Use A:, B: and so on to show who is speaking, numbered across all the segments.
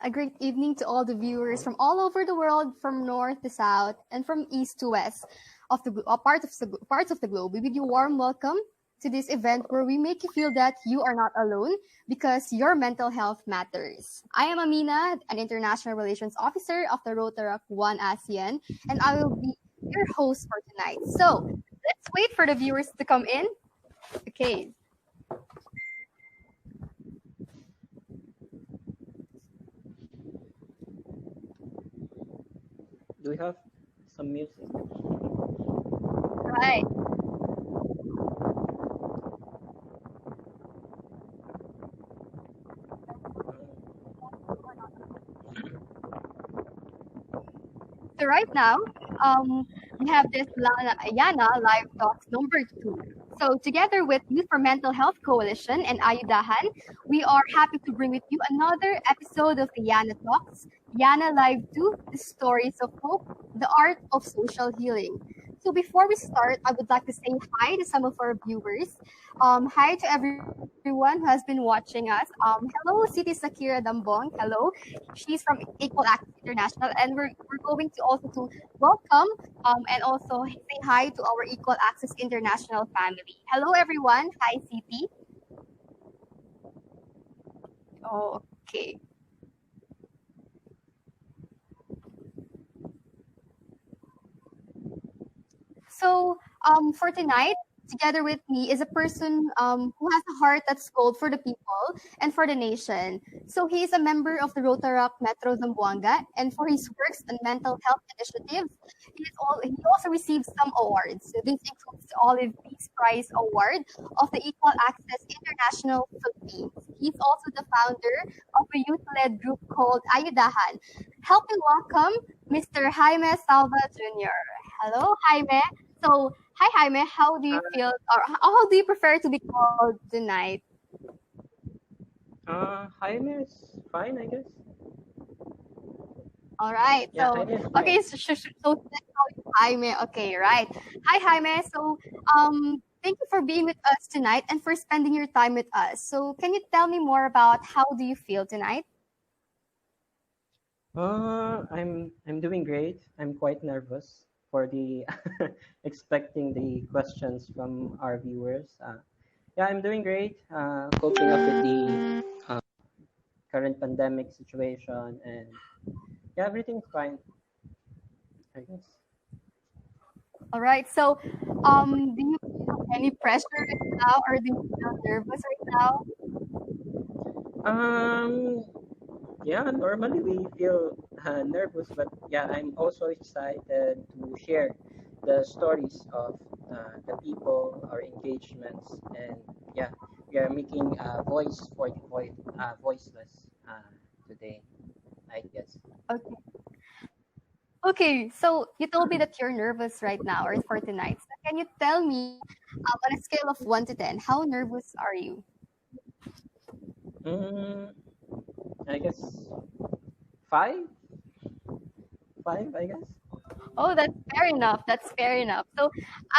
A: A great evening to all the viewers from all over the world, from north to south, and from east to west of the parts of the globe. We bid you a warm welcome to this event where we make you feel that you are not alone because your mental health matters. I am Amina, an international relations officer of the RotaractOneAsean, and I will be your host for tonight. So let's wait for the viewers to come in. Okay.
B: Do we have some music?
A: Right. So right now, we have this YANA Live Talks number 2. So together with Youth for Mental Health Coalition and IYouDahan, we are happy to bring with you another episode of the YANA Talks, YANA Live 2, the stories of hope, the art of social healing. So before we start, I would like to say hi to some of our viewers. Hi to everyone who has been watching us. Hello, City Sakira Dambong. Hello. She's from Equal Access Inernational, and we're going to also to welcome and also say hi to our Equal Access International family. Hello, everyone. Hi, City. Okay. So for tonight, together with me is a person who has a heart that's cold for the people and for the nation. So he is a member of the Rotaract Metro Zamboanga, and for his works on mental health initiatives, he also received some awards. So this includes the Olive Peace Prize Award of the Equal Access International Philippines. He's also the founder of a youth-led group called IYouDahan. Help me welcome Mr. Jaime Salva Jr. Hello, Jaime. So, hi Jaime, how do you feel, or how do you prefer to be called tonight?
B: Jaime is fine, I guess.
A: All right.
B: Yeah,
A: So,
B: Jaime is fine.
A: okay, so let's call you Jaime. Okay, right. Hi Jaime. So, thank you for being with us tonight and for spending your time with us. So, can you tell me more about how do you feel tonight?
B: I'm doing great. I'm quite nervous for the expecting the questions from our viewers. Yeah, I'm doing great. Coping up with the current pandemic situation, and yeah, everything's fine, I guess.
A: All right. So, do you feel any pressure right now, or do you feel nervous right now?
B: Um, yeah, normally we feel nervous, but yeah, I'm also excited to share the stories of the people, our engagements, and yeah, we are making a voice for the voiceless today, I guess.
A: Okay. Okay, so you told me that you're nervous right now or for tonight. So can you tell me, on a scale of 1 to 10, how nervous are you?
B: Mm, I guess five, five, I guess.
A: Oh, that's fair enough. That's fair enough. So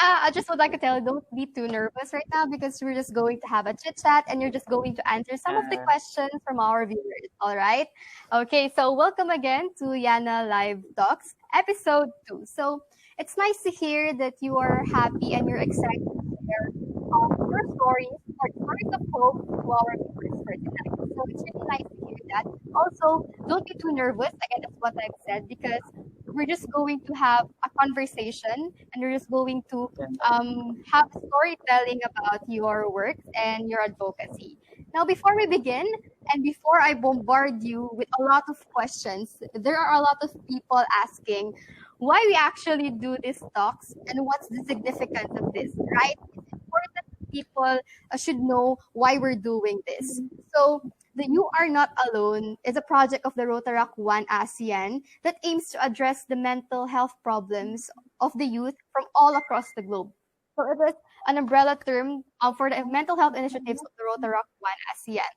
A: I just would like to tell you, don't be too nervous right now because we're just going to have a chit chat and you're just going to answer some of the
B: Uh,
A: questions from our viewers. All right. Okay. So welcome again to Yana Live Talks, episode 2. So it's nice to hear that you are happy and you're excited to share your stories or stories of hope to our viewers for tonight. So it's really nice to hear that. Also, don't be too nervous. Again, that's what I've said because we're just going to have a conversation and we're just going to
B: yeah.
A: have storytelling about your work and your advocacy. Now, before we begin, and before I bombard you with a lot of questions, there are a lot of people asking why we actually do these talks and what's the significance of this, right? It's important people should know why we're doing this. So, the You Are Not Alone is a project of the RotaractOneAsean that aims to address the mental health problems of the youth from all across the globe. So it is an umbrella term for the mental health initiatives of the RotaractOneAsean.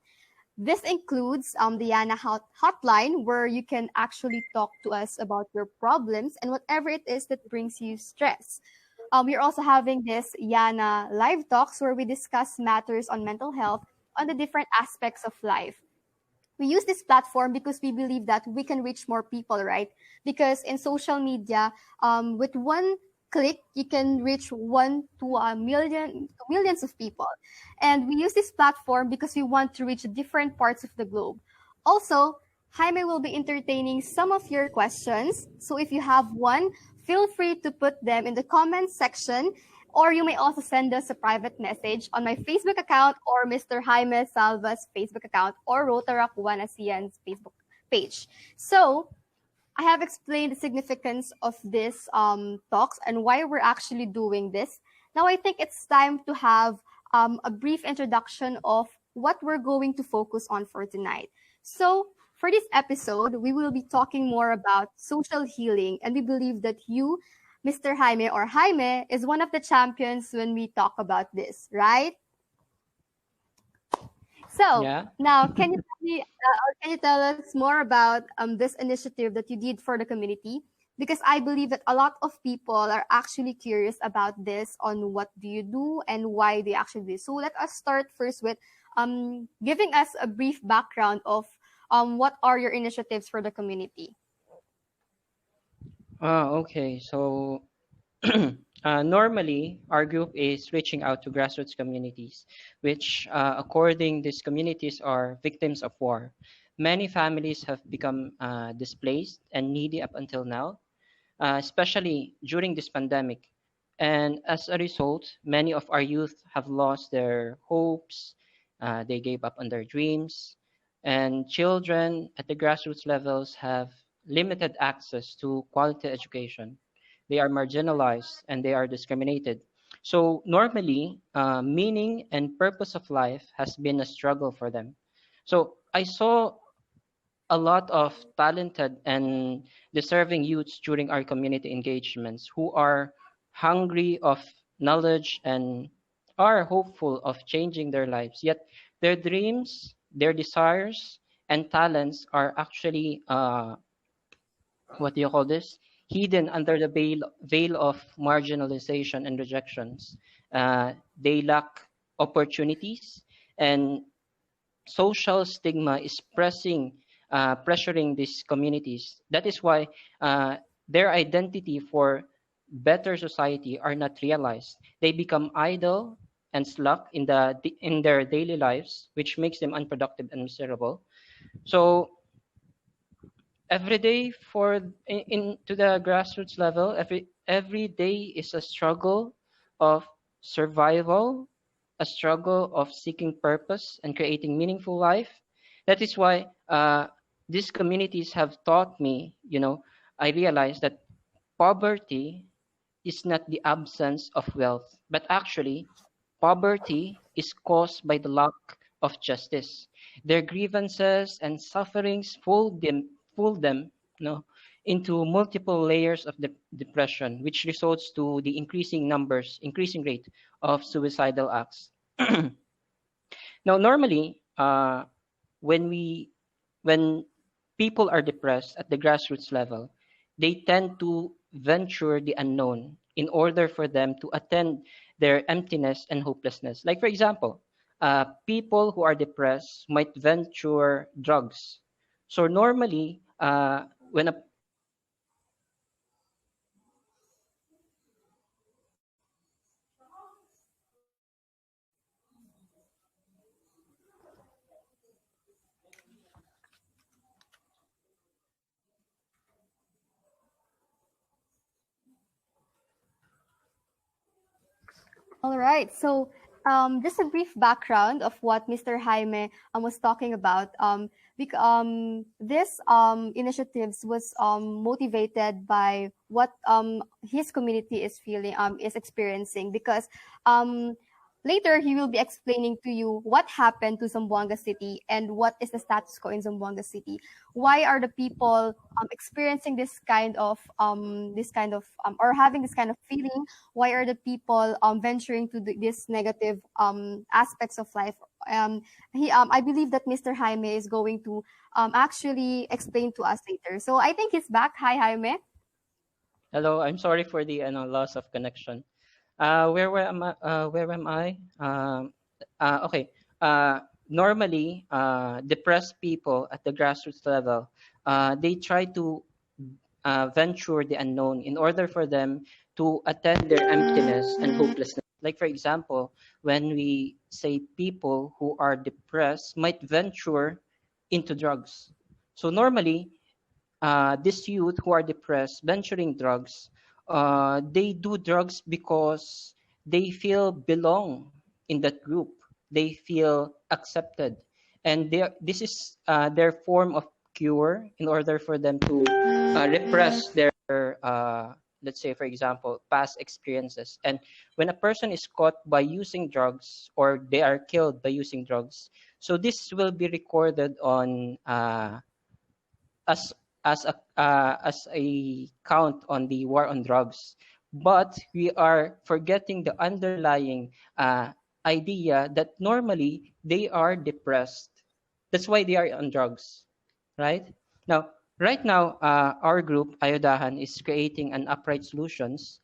A: This includes the YANA hotline, where you can actually talk to us about your problems and whatever it is that brings you stress. We're also having this YANA live talks where we discuss matters on mental health on the different aspects of life. we use this platform because we believe that we can reach more people, right? Because in social media, with one click, you can reach 1 to 1 million, millions of people. And we use this platform because we want to reach different parts of the globe. Also, Jaime will be entertaining some of your questions. So if you have one, feel free to put them in the comments section, or you may also send us a private message on my Facebook account or Mr. Jaime Salva's Facebook account or RotaractOneAsean's Facebook page. So I have explained the significance of this talks and why we're actually doing this. Now I think it's time to have a brief introduction of what we're going to focus on for tonight. So for this episode, we will be talking more about social healing, and we believe that you, Mr. Jaime or Jaime, is one of the champions when we talk about this, right? So
B: Yeah.
A: now, can you tell me, or can you tell us more about this initiative that you did for the community? Because I believe that a lot of people are actually curious about this, on what do you do and why they actually do. So let us start first with giving us a brief background of what are your initiatives for the community.
B: Okay. So normally, our group is reaching out to grassroots communities, which, according these communities, are victims of war. Many families have become displaced and needy up until now, especially during this pandemic. And as a result, many of our youth have lost their hopes, they gave up on their dreams, and children at the grassroots levels have limited access to quality education. They are marginalized and they are discriminated. So, normally, meaning and purpose of life has been a struggle for them. So, I saw a lot of talented and deserving youths during our community engagements who are hungry of knowledge and are hopeful of changing their lives. Yet their dreams, their desires, and talents are actually, what do you call this? Hidden under the veil of marginalization and rejections. They lack opportunities, and social stigma is pressuring these communities. That is why their identity for better society are not realized. They become idle and slack in their daily lives, which makes them unproductive and miserable. So every day to the grassroots level, every day is a struggle of survival, a struggle of seeking purpose and creating meaningful life. That is why these communities have taught me, I realized that poverty is not the absence of wealth, but actually, poverty is caused by the lack of justice. Their grievances and sufferings fold them no, into multiple layers of depression, which results to the increasing rate of suicidal acts. Now, normally, when we when people are depressed at the grassroots level, they tend to venture the unknown in order for them to attend their emptiness and hopelessness. Like, for example, people who are depressed might venture drugs. So normally, when a
A: All right. So, just a brief background of what Mr. Jaime was talking about. This initiatives was motivated by what his community is feeling, is experiencing. Because later he will be explaining to you what happened to Zamboanga City and what is the status quo in Zamboanga City. Why are the people experiencing this kind of or having this kind of feeling? Why are the people venturing to this negative aspects of life? I believe that Mr. Jaime is going to actually explain to us later. So I think he's back. Hi, Jaime.
B: Hello, I'm sorry for the loss of connection. Where am I? Okay. normally depressed people at the grassroots level, they try to venture the unknown in order for them to attend their emptiness and hopelessness. Like, for example, when we say people who are depressed might venture into drugs. So, normally, these youth who are depressed, venturing drugs, they do drugs because they feel belong in that group. They feel accepted, and this is their form of cure in order for them to repress their, let's say, for example, past experiences. And when a person is caught by using drugs or they are killed by using drugs, so this will be recorded on as as a count on the war on drugs, but we are forgetting the underlying idea that normally they are depressed. That's why they are on drugs, right? Now, right now, our group IYouDahan is creating an upright solutions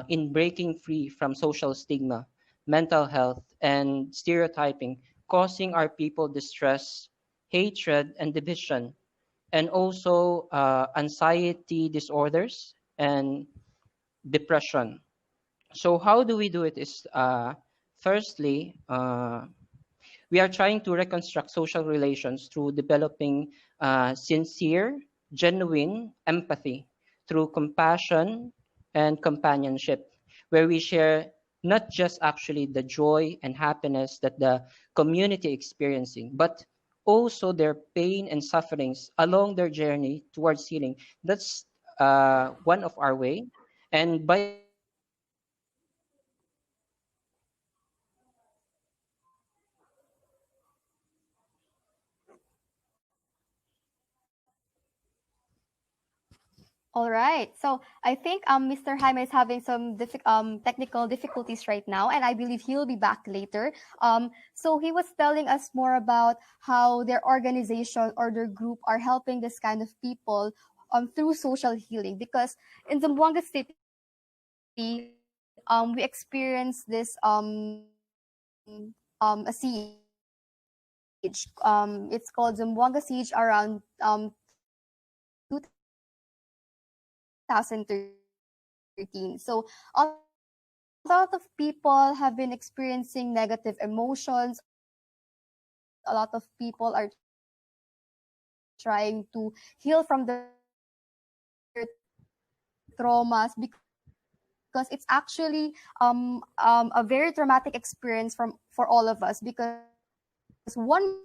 B: in breaking free from social stigma, mental health, and stereotyping, causing our people distress, hatred, and division, and also anxiety disorders and depression. So how do we do it is, firstly, we are trying to reconstruct social relations through developing sincere, genuine empathy through compassion and companionship, where we share not just actually the joy and happiness that the community experiencing, but also their pain and sufferings along their journey towards healing. That's one of our way. And by this, we are trying to reconstruct social relations through developing sincere,
A: All right. So I think Mr. Jaime is having some technical difficulties right now, and I believe he'll be back later. So he was telling us more about how their organization or their group are helping this kind of people through social healing. Because in Zamboanga City, we experienced this a siege. It's called Zamboanga Siege around 2013. So a lot of people have been experiencing negative emotions. A lot of people are trying to heal from their traumas because it's actually a very traumatic experience for all of us. Because one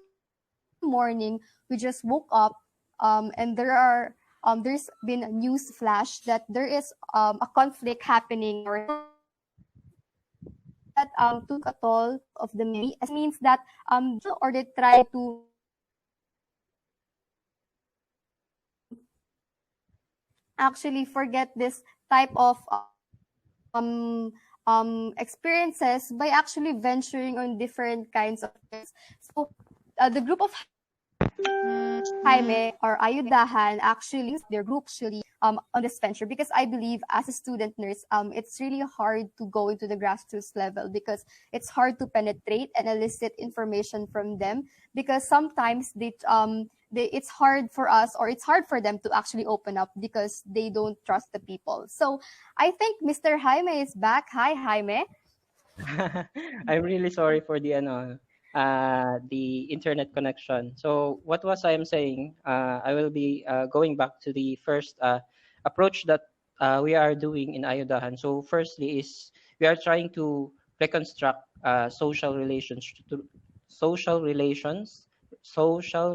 A: morning we just woke up, and there's been a news flash that there is a conflict happening in our city. So that took a toll of the many, as means that they kill or they try to actually forget this type of experiences by actually venturing on different kinds of things. So the group of Jaime or IYouDahan actually their group actually on this venture, because I believe as a student nurse, it's really hard to go into the grassroots level because it's hard to penetrate and elicit information from them, because sometimes it's hard for us, or it's hard for them to actually open up because they don't trust the people. So I think Mr. Jaime is back. Hi, Jaime.
B: I'm really sorry for the internet connection. So what was I am saying? I will be going back to the first approach that we are doing in IYouDahan. So firstly is we are trying to reconstruct social relations, social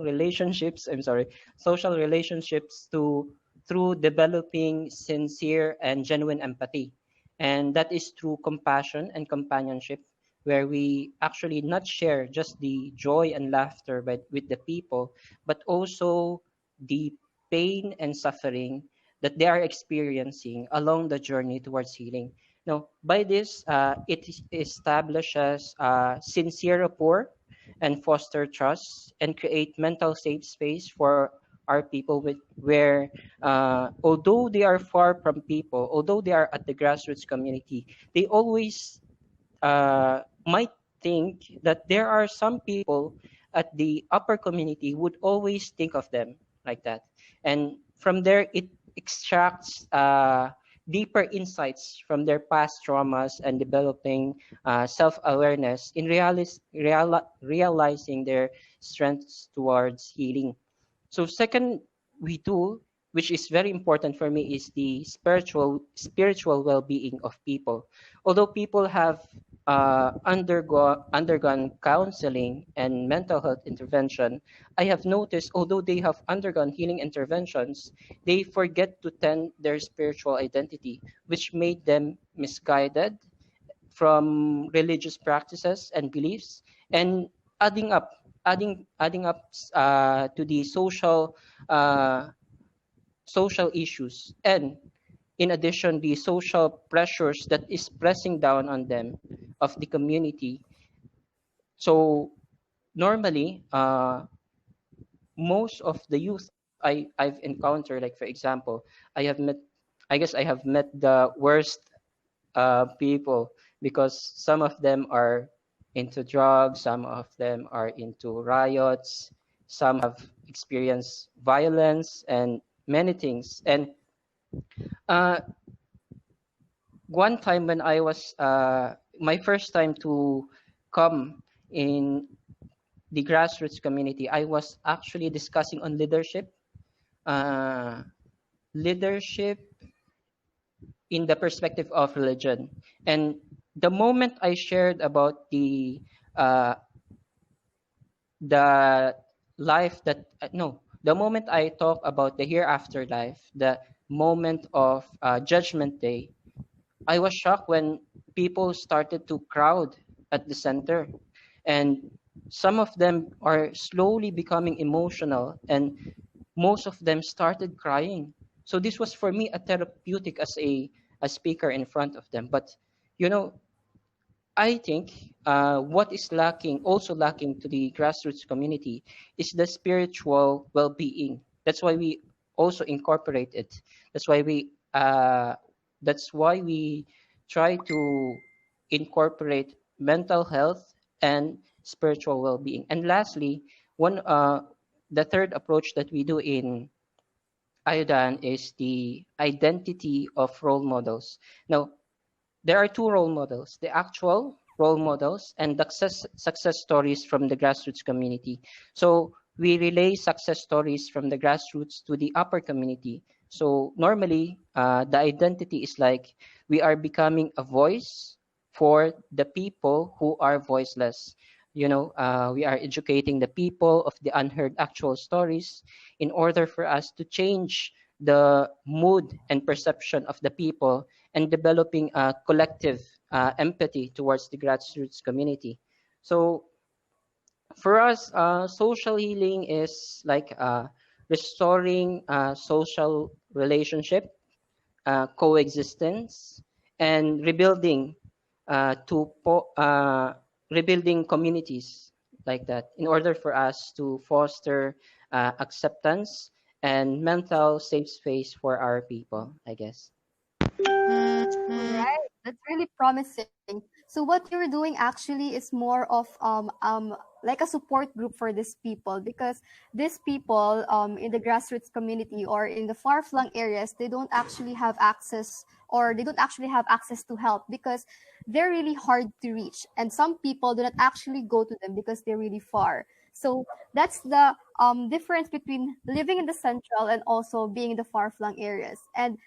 B: relationships. I'm sorry, social relationships to through developing sincere and genuine empathy, and that is through compassion and companionship, where we actually not share just the joy and laughter with the people, but also the pain and suffering that they are experiencing along the journey towards healing. Now, by this, establishes sincere rapport and foster trust and create mental safe space for our people with where although they are far from people, although they are at the grassroots community, they always might think that there are some people at the upper community would always think of them like that. And from there, it extracts deeper insights from their past traumas and developing self-awareness in realizing their strengths towards healing. So second, we do, which is very important for me, is the spiritual well-being of people. Although people have undergone counseling and mental health intervention, I have noticed although they have undergone healing interventions, they forget to tend their spiritual identity, which made them misguided from religious practices and beliefs, and adding up to the uh, social issues, and in addition the social pressures that is pressing down on them of the community. So normally most of the youth I've encountered, like for example, I have met I guess I have met the worst people, because some of them are into drugs, some of them are into riots, some have experienced violence and many things. And uh, one time when I was my first time to come in the grassroots community, I was actually discussing on uh, leadership in the perspective of religion. And the moment I shared about uh, the life that no, the moment I talk about the hereafter life, the moment of Judgment Day, I was shocked when people started to crowd at the center, and some of them are slowly becoming emotional, and most of them started crying. So this was for me a therapeutic as a speaker in front of them. But you know, I think what is lacking, also lacking to the grassroots community, is the spiritual well-being. That's why we also incorporate it. That's why we uh, that's why we try to incorporate mental health and spiritual well-being. And lastly, one the third approach that we do in IYouDahan is the identity of role models. Now, there are two role models: the actual role models and the success stories from the grassroots community. So we relay success stories from the grassroots to the upper community. So normally, the identity is like we are becoming a voice for the people who are voiceless. We are educating the people of the unheard actual stories in order for us to change the mood and perception of the people, and developing a collective empathy towards the grassroots community. So for us, social healing is like restoring social relationship, coexistence, and rebuilding communities like that, in order for us to foster acceptance and mental safe space for our people, I guess.
A: All right, that's really promising. So what you're doing actually is more of like a support group for these people, because these people in the grassroots community or in the far flung areas, they don't actually have access, or they don't actually have access to help because they're really hard to reach, and some people do not actually go to them because they're really far. So that's the difference between living in the central and also being in the far flung areas. And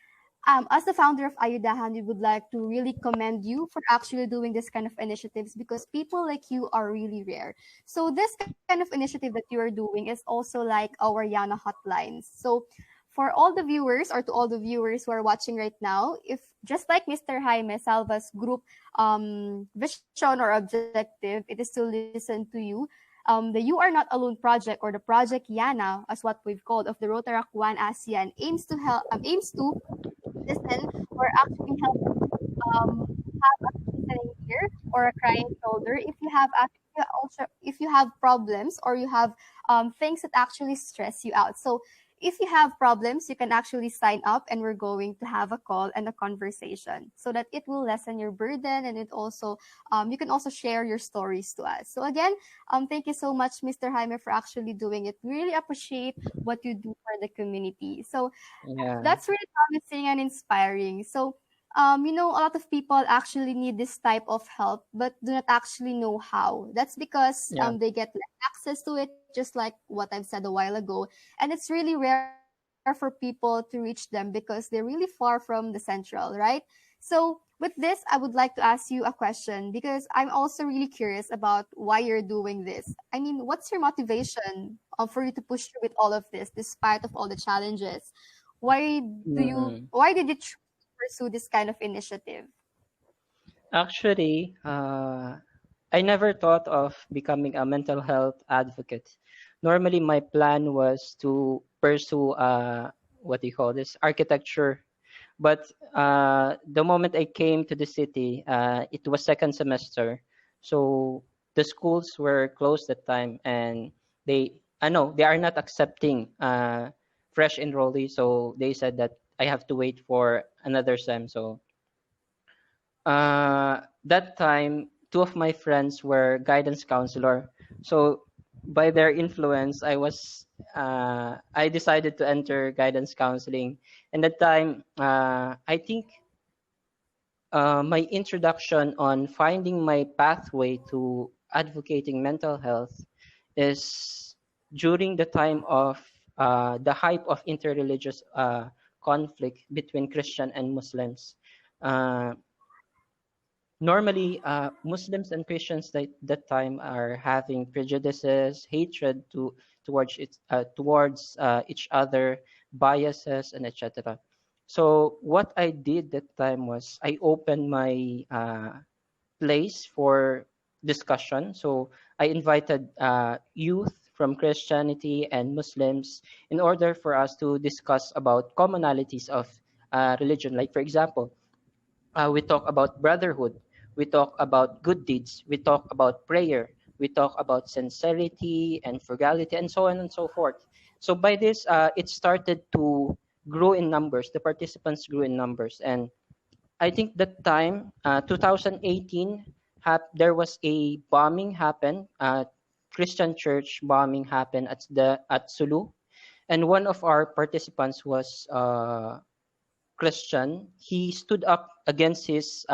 A: as the founder of IYouDahan, we would like to really commend you for actually doing this kind of initiatives, because people like you are really rare. So this kind of initiative that you are doing is also like our YANA hotlines. So for all the viewers, or to all the viewers who are watching right now, if just like Mr. Jaime Salva's group vision or objective, it is to listen to you. The You Are Not Alone project, or the project YANA, as what we've called, of the RotaractOneAsean, aims to listen, or actually help have a listening ear or a crying shoulder if you have also if you have problems, or you have things that actually stress you out. So if you have problems, you can actually sign up and we're going to have a call and a conversation so that it will lessen your burden, and it also you can also share your stories to us. So again, thank you so much, Mr. Jaime, for actually doing it. We really appreciate what you do for the community. So
B: Yeah,
A: that's really promising and inspiring. So, a lot of people actually need this type of help, but do not actually know how. That's because
B: yeah,
A: they get less access to it, just like what I've said a while ago. And it's really rare for people to reach them because they're really far from the central, right? So, with this, I would like to ask you a question because I'm also really curious about why you're doing this. I mean, what's your motivation for you to push through with all of this, despite of all the challenges?
B: mm.
A: Why did you choose to pursue this kind of initiative?
B: Actually, I never thought of becoming a mental health advocate. Normally, my plan was to pursue what do you call this, architecture. But the moment I came to the city, it was second semester, so the schools were closed at time, and I know they are not accepting fresh enrollees. So they said that I have to wait for another sem. So that time, two of my friends were guidance counselor. So by their influence, I decided to enter guidance counseling. And that time, I think my introduction on finding my pathway to advocating mental health is during the time of the hype of interreligious conflict between Christian and Muslims. Uh, Normally, Muslims and Christians that time are having prejudices, hatred towards each other, biases, and etc. So what I did that time was I opened my place for discussion. So I invited youth from Christianity and Muslims in order for us to discuss about commonalities of religion. Like for example, we talk about brotherhood, we talk about good deeds, we talk about prayer, we talk about sincerity and frugality, and so on and so forth. So by this, it started to grow in numbers. The participants grew in numbers, and I think that time, 2018, there was a bombing happen. Christian church bombing happened at Sulu, and one of our participants was Christian. He stood up against his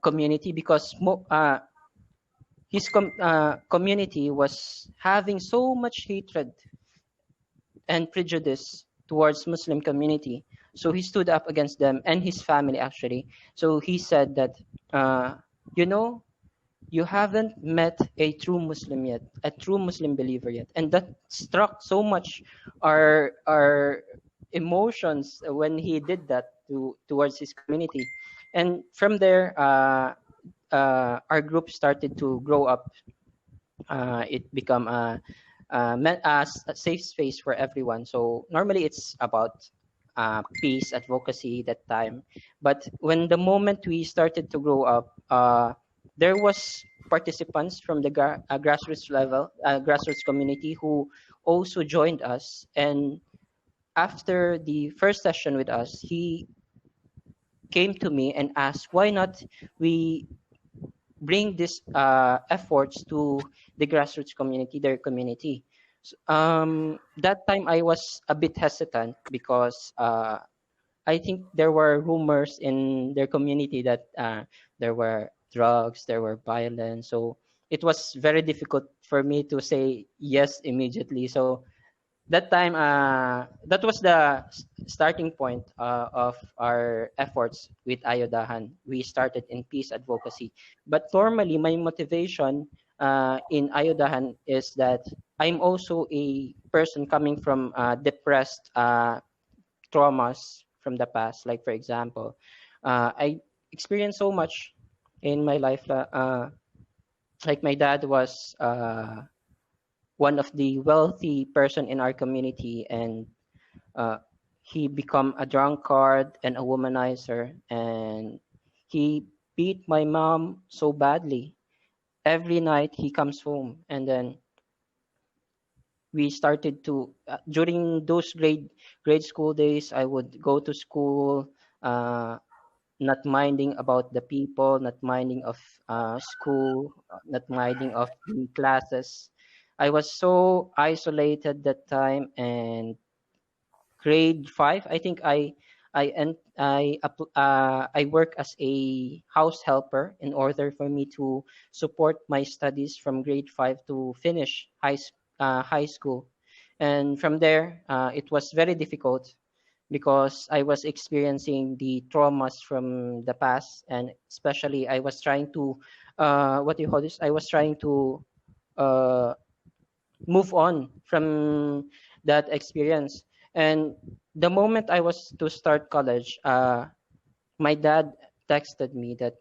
B: community because his community was having so much hatred and prejudice towards Muslim community. So he stood up against them and his family actually. So he said that, uh, you know, you haven't met a true Muslim yet, a true Muslim believer yet, and that struck so much our emotions when he did that towards his community, and from there, our group started to grow up. It become a safe space for everyone. So normally it's about peace advocacy that time, but when the moment we started to grow up, there was participants from the grassroots level, grassroots community who also joined us. And after the first session with us, he came to me and asked, why not we bring these efforts to the grassroots community, their community. That time I was a bit hesitant because I think there were rumors in their community that there were drugs, there were violence. So it was very difficult for me to say yes immediately. So that time, that was the starting point of our efforts with IYouDahan. We started in peace advocacy. But normally, my motivation in IYouDahan is that I'm also a person coming from depressed traumas from the past. Like, for example, I experienced so much in my life. Like, my dad was one of the wealthy person in our community, and uh, he become a drunkard and a womanizer, and he beat my mom so badly. Every night he comes home, and then we started to during those grade school days, I would go to school, uh, not minding about the people, not minding of school, not minding of the classes. I was so isolated that time, and grade 5, I think I work as a house helper in order for me to support my studies from grade 5 to finish high school. And from there, it was very difficult because I was experiencing the traumas from the past, and especially I was trying to what do you call this? I was trying to uh, move on from that experience. And the moment I was to start college, my dad texted me that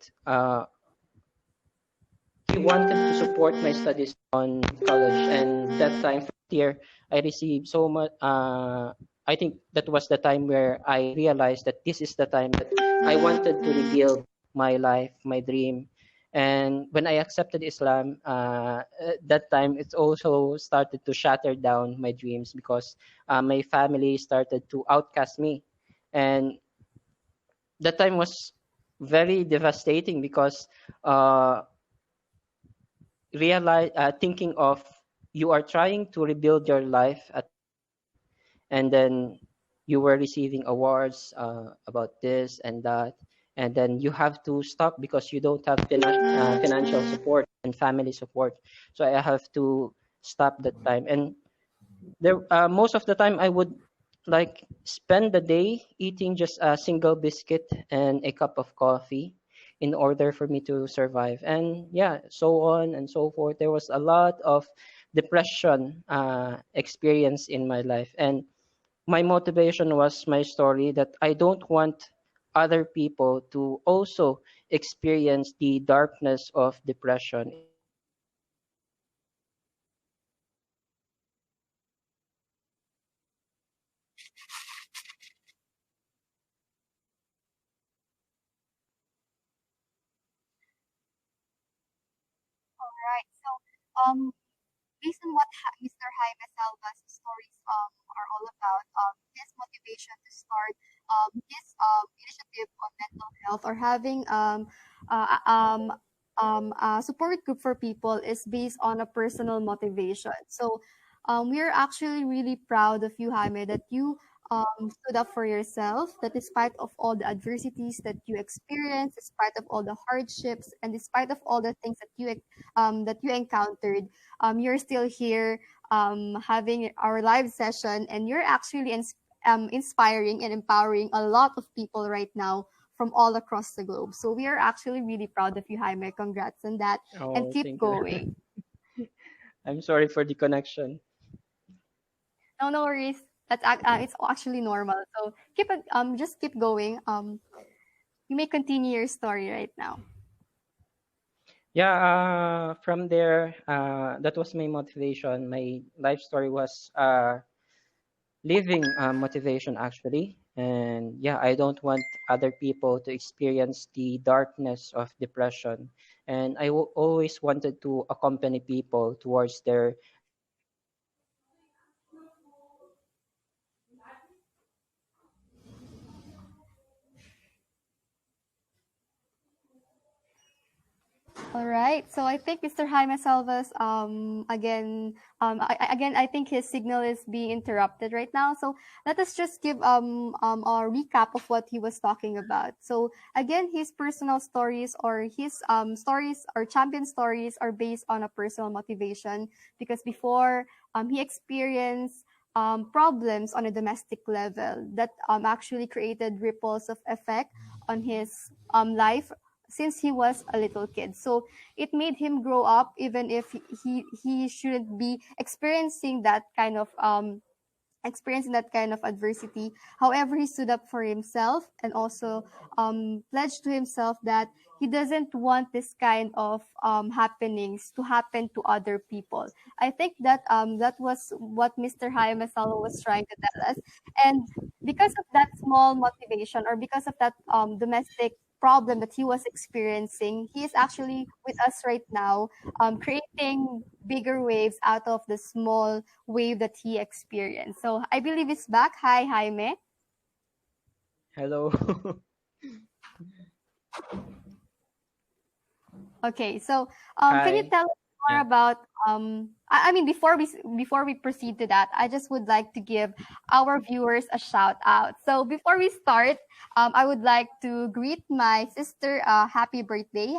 B: he wanted to support my studies on college. And that time, first year, I received so much. I think that was the time where I realized that this is the time that I wanted to rebuild my life, my dream. And when I accepted Islam, that time it also started to shatter down my dreams because my family started to outcast me. And that time was very devastating because uh, thinking of you are trying to rebuild your life at that time, and then you were receiving awards about this and that, and then you have to stop because you don't have financial support and family support. So I have to stop that time. And there most of the time I would like spend the day eating just a single biscuit and a cup of coffee in order for me to survive. And yeah, so on and so forth. There was a lot of depression experience in my life, and my motivation was my story that I don't want other people to also experience the darkness of depression. It was my motivation to also support others to overcome depression. And
A: All right. So, based on what Mr. Jaime Salva's stories are all about, his motivation to start his initiative on mental health or having uh, um, a support group for people is based on a personal motivation. So, we are actually really proud of you, Jaime, that you stood up for yourself, that despite of all the adversities that you experienced, despite of all the hardships, and despite of all the things that you encountered, you're still here having our live session, and you're actually inspiring and empowering a lot of people right now from all across the globe. So we are actually really proud of you, Jaime. Congrats on that, and
B: oh,
A: keep
B: thank you.
A: going.
B: I'm sorry for the connection.
A: No, no worries. It's actually normal. So just keep going. You may continue your story right now.
B: Yeah, from there, that was my motivation. My life story was living motivation actually. And yeah, I don't want other people to experience the darkness of depression. And always wanted to accompany people towards their dreams. And yeah, that's my motivation.
A: All right. So I think Mr. Jaime Salvas, again, I think his signal is being interrupted right now. So let us just give a recap of what he was talking about. So again, his personal stories or his stories or champion stories are based on a personal motivation because before he experienced problems on a domestic level that actually created ripples of effect on his life since he was a little kid. So it made him grow up even if he shouldn't be experiencing that kind of adversity. However, he stood up for himself and also pledged to himself that he doesn't want this kind of happenings to happen to other people. I think that that was what Mr. Jaime Salo was trying to tell us. And because of that small motivation or because of that domestic problem that he was experiencing, he is actually with us right now, creating bigger waves out of the small wave that he experienced. So I believe he's back. Hi, Jaime.
B: Hello.
A: Okay, so can you
B: Hi.
A: tell us more
B: Yeah.
A: about I mean before we proceed to that, I just would like to give our viewers a shout out. So before we start, I would like to greet my sister. Happy birthday,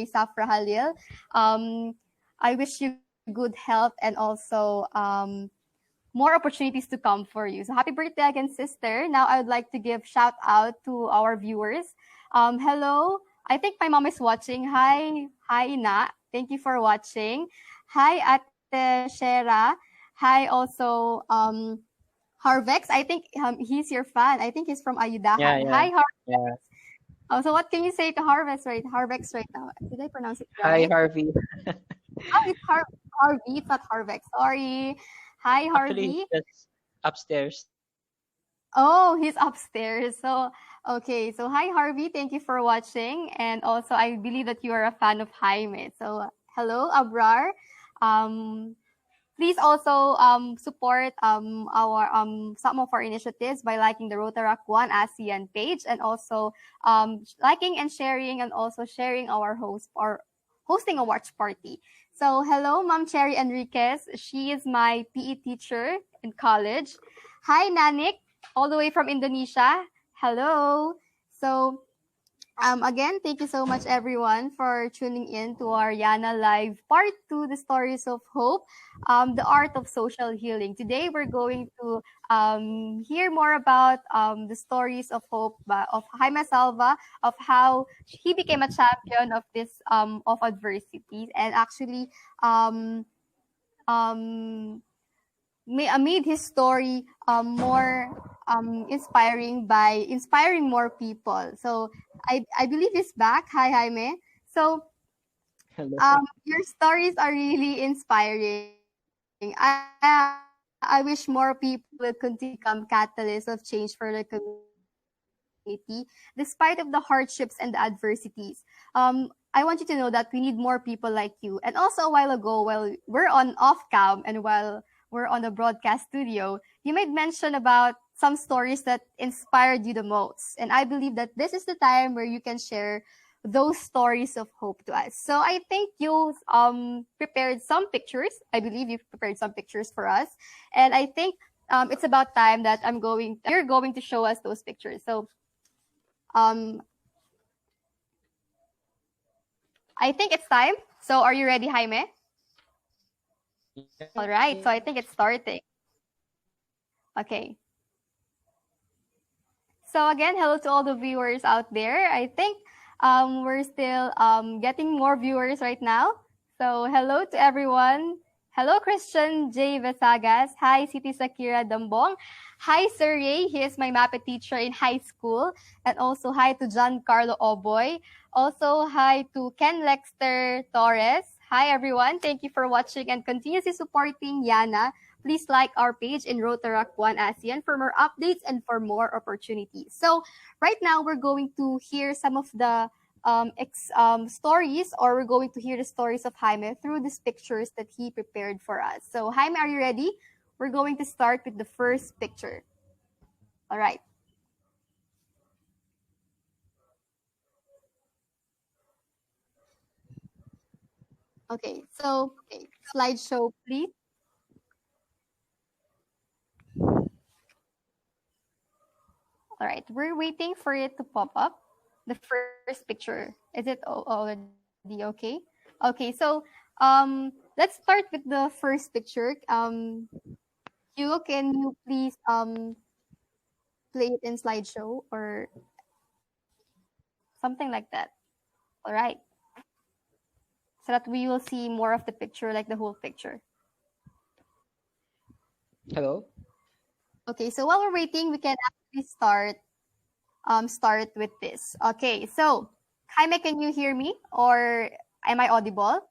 A: Safra Halil. I wish you good health and also more opportunities to come for you. So happy birthday again, sister. Now I would like to give shout out to our viewers. Hello. I think my mom is watching. Hi, Ina. Thank you for watching. Hi, Ate Shera. Hi, also Harvex. I think he's your fan. I think he's from
B: Yeah,
A: IYouDahan.
B: yeah.
A: Hi, Harvex.
B: Yeah.
A: So what can you say to Harvex right now? Did I pronounce it
B: Hi,
A: right?
B: Harvey.
A: Oh, it's Harvey. It's not Harvex. Sorry. Hi,
B: Actually,
A: Harvey.
B: he's just upstairs.
A: Oh, he's upstairs. So, okay. So, hi, Harvey. Thank you for watching. And also, I believe that you are a fan of Jaime. So, hello, Abrar. Um, Please also support our some of our initiatives by liking the RotaractOneAsean page and also liking and sharing and also sharing our host or hosting a watch party. So hello, Ma'am Cherry Enriquez. She is my PE teacher in college. Hi, Nanik, all the way from Indonesia. Hello. So again, thank you so much, everyone, for tuning in to our YANA Live Part 2, The Stories of Hope, the Art of Social Healing. Today, we're going to hear more about the stories of hope of Jaime Salva, of how he became a champion of this of adversity, and actually um, um, made his story more inspiring by inspiring more people. So I believe he's back. Hi, Jaime. So
B: Hello.
A: your stories are really inspiring. I wish more people will continue to become catalysts of change for the community, despite of the hardships and the adversities. I want you to know that we need more people like you. And also a while ago, while we're on off cam and while we're on the broadcast studio, you made mention about some stories that inspired you the most. And I believe that this is the time where you can share those stories of hope to us. So I think you prepared some pictures. I believe you've prepared some pictures for us, and I think it's about time that you're going to show us those pictures. So um, I think it's time. So are you ready, Jaime? All right. So I think it's starting. Okay. So again, hello to all the viewers out there. I think we're still getting more viewers right now. So hello to everyone. Hello, Christian J. Vesagas. Hi, Siti Sakira Dambong. Hi, Sir Ray. He is my MAPE teacher in high school. And also hi to John Carlo Oboy. Also hi to Ken Lexter Torres. Hi, everyone. Thank you for watching and continuously supporting Yana. Please like our page in RotaractOneAsean for more updates and for more opportunities. So right now, we're going to hear some of the stories, or we're going to hear the stories of Jaime through these pictures that he prepared for us. So Jaime, are you ready? We're going to start with the first picture. All right. Okay, so slideshow, please. All right, we're waiting for it to pop up. The first picture. Is it already okay? Okay, so let's start with the first picture. Hugo, can you please play it in slideshow or something like that? All right, so that we will see more of the picture, like the whole picture.
B: Hello.
A: Okay, so while we're waiting, we can actually start with this. Okay, so Jaime, can you hear me or am I audible?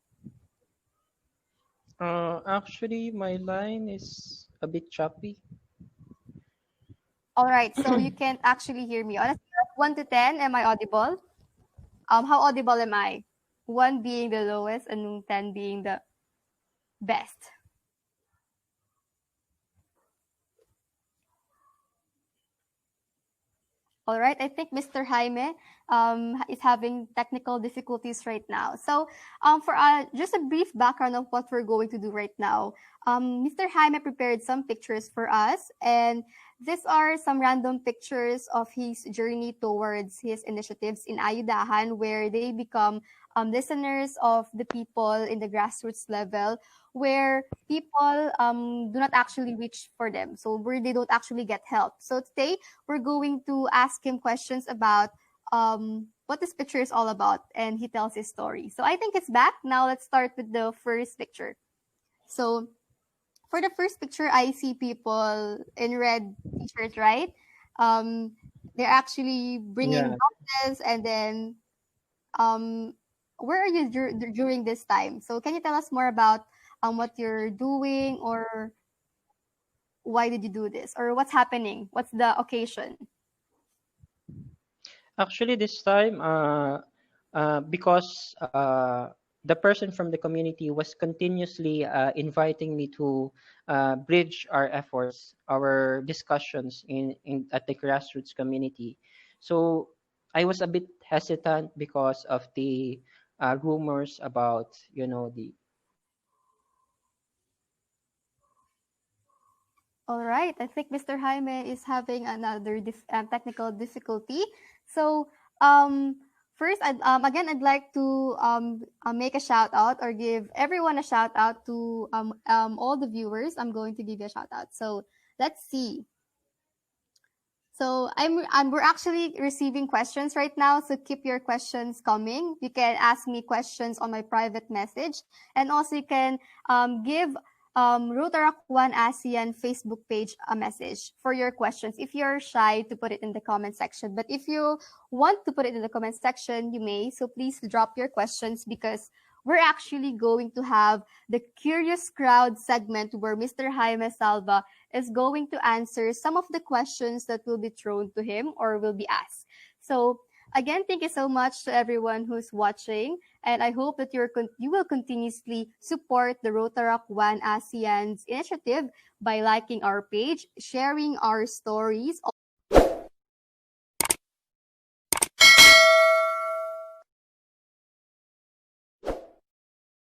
B: Actually, my line is a bit choppy.
A: All right, so you can actually hear me. Honestly, 1 to 10, am I audible? How audible am I? 1 being the lowest and 10 being the best. All right, I think Mr. Jaime is having technical difficulties right now. So, for just a brief background of what we're going to do right now, Mr. Jaime prepared some pictures for us, and these are some random pictures of his journey towards his initiatives in IYouDahan, where they become listeners of the people in the grassroots level, where people do not actually reach for them, so where they don't actually get help. So today we're going to ask him questions about what this picture is all about, and he tells his story. So I think it's back. Now let's start with the first picture. So for the first picture, I see people in red t-shirts, right? Um, they're actually bringing
B: Yeah.
A: boxes, and then um, where are you during this time? So can you tell us more about what you're doing, or why did you do this, or what's happening? What's the occasion?
B: Actually, this time, because the person from the community was continuously inviting me to bridge our efforts, our discussions in at the grassroots community. So I was a bit hesitant because of the rumors about, the.
A: All right. I think Mr. Jaime is having another technical difficulty. So, first, I'd like to make a shout out, or give everyone a shout out to all the viewers. I'm going to give you a shout out. So, let's see. So we're actually receiving questions right now. So keep your questions coming. You can ask me questions on my private message, and also you can give RotaractOneAsean Facebook page a message for your questions. If you're shy to put it in the comment section, but if you want to put it in the comment section, you may. So please drop your questions, because we're actually going to have the Curious Crowd segment where Mr. Jaime Salva is going to answer some of the questions that will be thrown to him or will be asked. So again, thank you so much to everyone who's watching, and I hope that you will continuously support the Rotaract One ASEAN's initiative by liking our page, sharing our stories.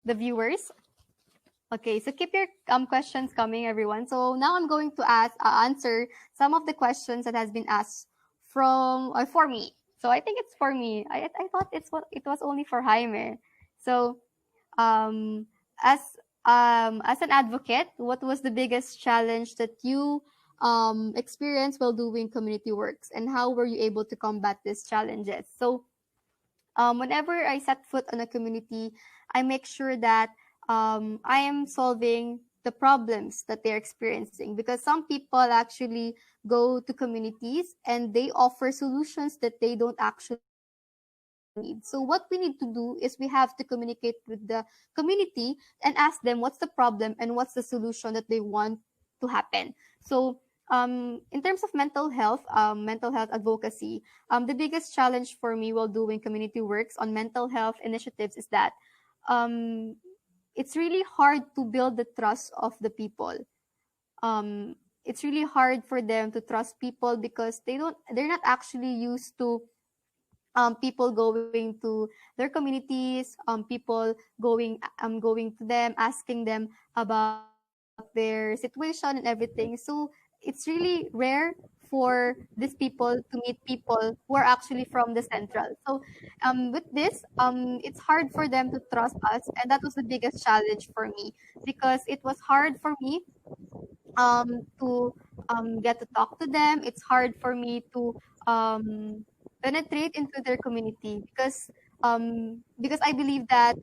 A: The viewers. Okay, so keep your questions coming, everyone. So now I'm going to answer some of the questions that has been asked for me. So I think it's for me. I thought it was only for Jaime. So um, as as an advocate, what was the biggest challenge that you experienced while doing community works, and how were you able to combat these challenges? So whenever I set foot on a community, I make sure that I am solving the problems that they're experiencing, because some people actually go to communities and they offer solutions that they don't actually need. So what we need to do is we have to communicate with the community and ask them what's the problem and what's the solution that they want to happen. So in terms of mental health advocacy, the biggest challenge for me while doing community works on mental health initiatives is that um, it's really hard to build the trust of the people. It's really hard for them to trust people, because they're not actually used to people going to their communities, people going to them, asking them about their situation and everything. So it's really rare for these people to meet people who are actually from the central. So with this, it's hard for them to trust us, and that was the biggest challenge for me, because it was hard for me to get to talk to them. It's hard for me to penetrate into their community, because I believe that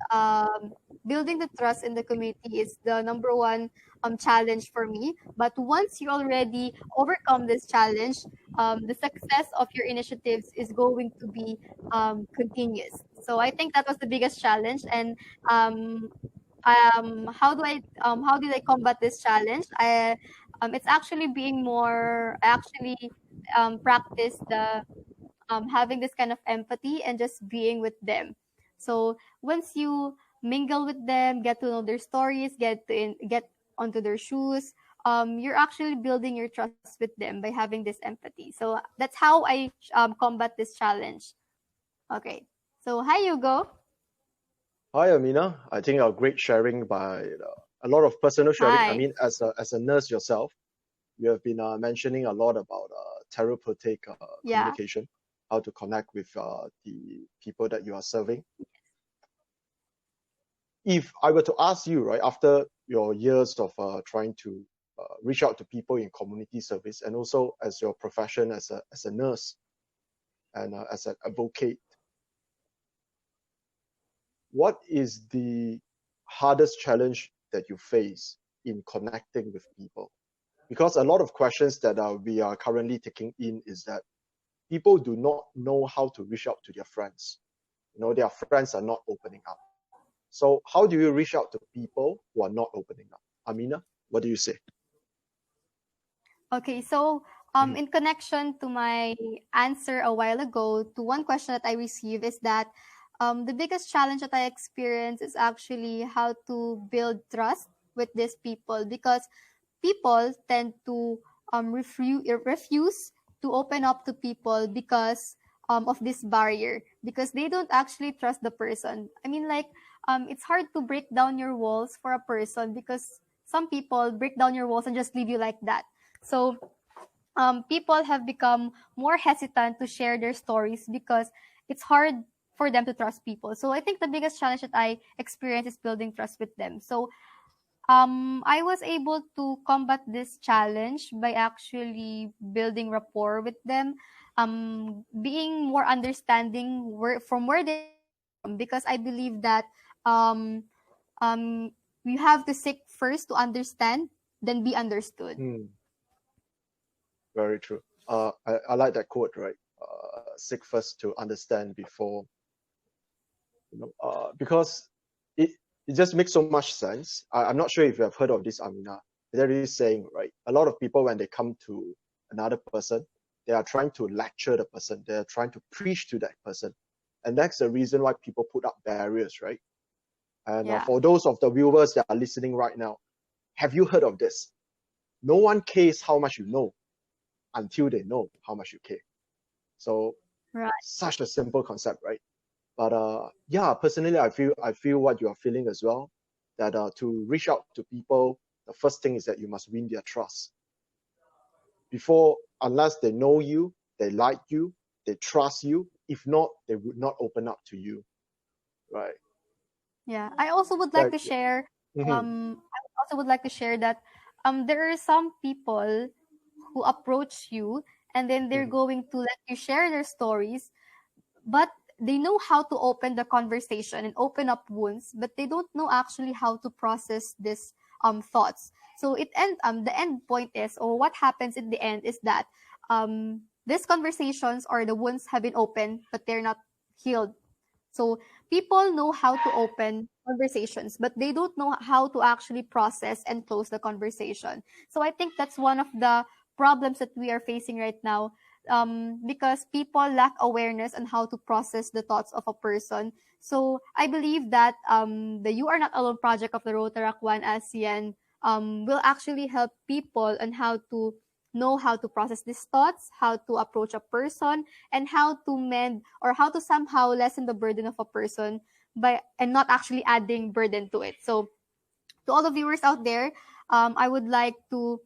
A: building the trust in the community is the number one challenge for me. But once you already overcome this challenge, the success of your initiatives is going to be continuous. So I think that was the biggest challenge, and how did I combat this challenge? It's actually being more. I actually practice the having this kind of empathy and just being with them. So once you mingle with them, get to know their stories, get onto their shoes, you're actually building your trust with them by having this empathy. So that's how I combat this challenge. Okay. So hi, Hugo.
C: Hi, Amina. I think a great sharing by a lot of personal sharing. I
A: Hi.
C: mean, as a nurse yourself, you have been mentioning a lot about therapeutic
A: Yeah.
C: communication, how to connect with the people that you are serving. If I were to ask you, right, after your years of trying to reach out to people in community service, and also as your profession as a nurse and as an advocate, what is the hardest challenge that you face in connecting with people? Because a lot of questions that we are currently taking in is that people do not know how to reach out to their friends. You know, their friends are not opening up. So how do you reach out to people who are not opening up? Amina, what do you say?
A: Okay, so
C: Mhm.
A: in connection to my answer a while ago to one question that I received is that the biggest challenge that I experience is actually how to build trust with these people because people tend to refuse to open up to people because of this barrier because they don't actually trust the person. I mean, like, it's hard to break down your walls for a person because some people break down your walls and just leave you like that. So people have become more hesitant to share their stories because it's hard for them to trust people. So I think the biggest challenge that I experience is building trust with them. So I was able to combat this challenge by actually building rapport with them, being more understanding from where they're coming from, because I believe that um, um, we have to seek first to understand, then be understood.
C: Hmm, very true. I like that quote, right? Seek first to understand before, because it, it just makes so much sense. I'm not sure if you have heard of this, Amina. There is saying, right? A lot of people, when they come to another person, they are trying to lecture the person. They are trying to preach to that person. And that's the reason why people put up barriers, right? And
A: Yeah.
C: for those of the viewers that are listening right now, have you heard of this? No one cares how much you know until they know how much you care. So
A: Right.
C: such a simple concept, right? But yeah, personally, I feel what you are feeling as well. That to reach out to people, the first thing is that you must win their trust. Before, unless they know you, they like you, they trust you. If not, they would not open up to you, right?
A: Yeah. I also would like
C: That.
A: to share.
C: Mhm,
A: I also would like to share that there are some people who approach you and then they're
C: mhm,
A: going to let you share their stories, but they know how to open the conversation and open up wounds, but they don't know actually how to process this thoughts. So the end point is, or what happens in the end is that these conversations or the wounds have been opened but they're not healed. So people know how to open conversations, but they don't know how to actually process and close the conversation. So I think that's one of the problems that we are facing right now, because people lack awareness on how to process the thoughts of a person. So I believe that the You Are Not Alone project of the RotaractOneAsean will actually help people on how to know how to process these thoughts, how to approach a person, and how to mend or how to somehow lessen the burden of a person by and not actually adding burden to it. So to all the viewers out there, I would like to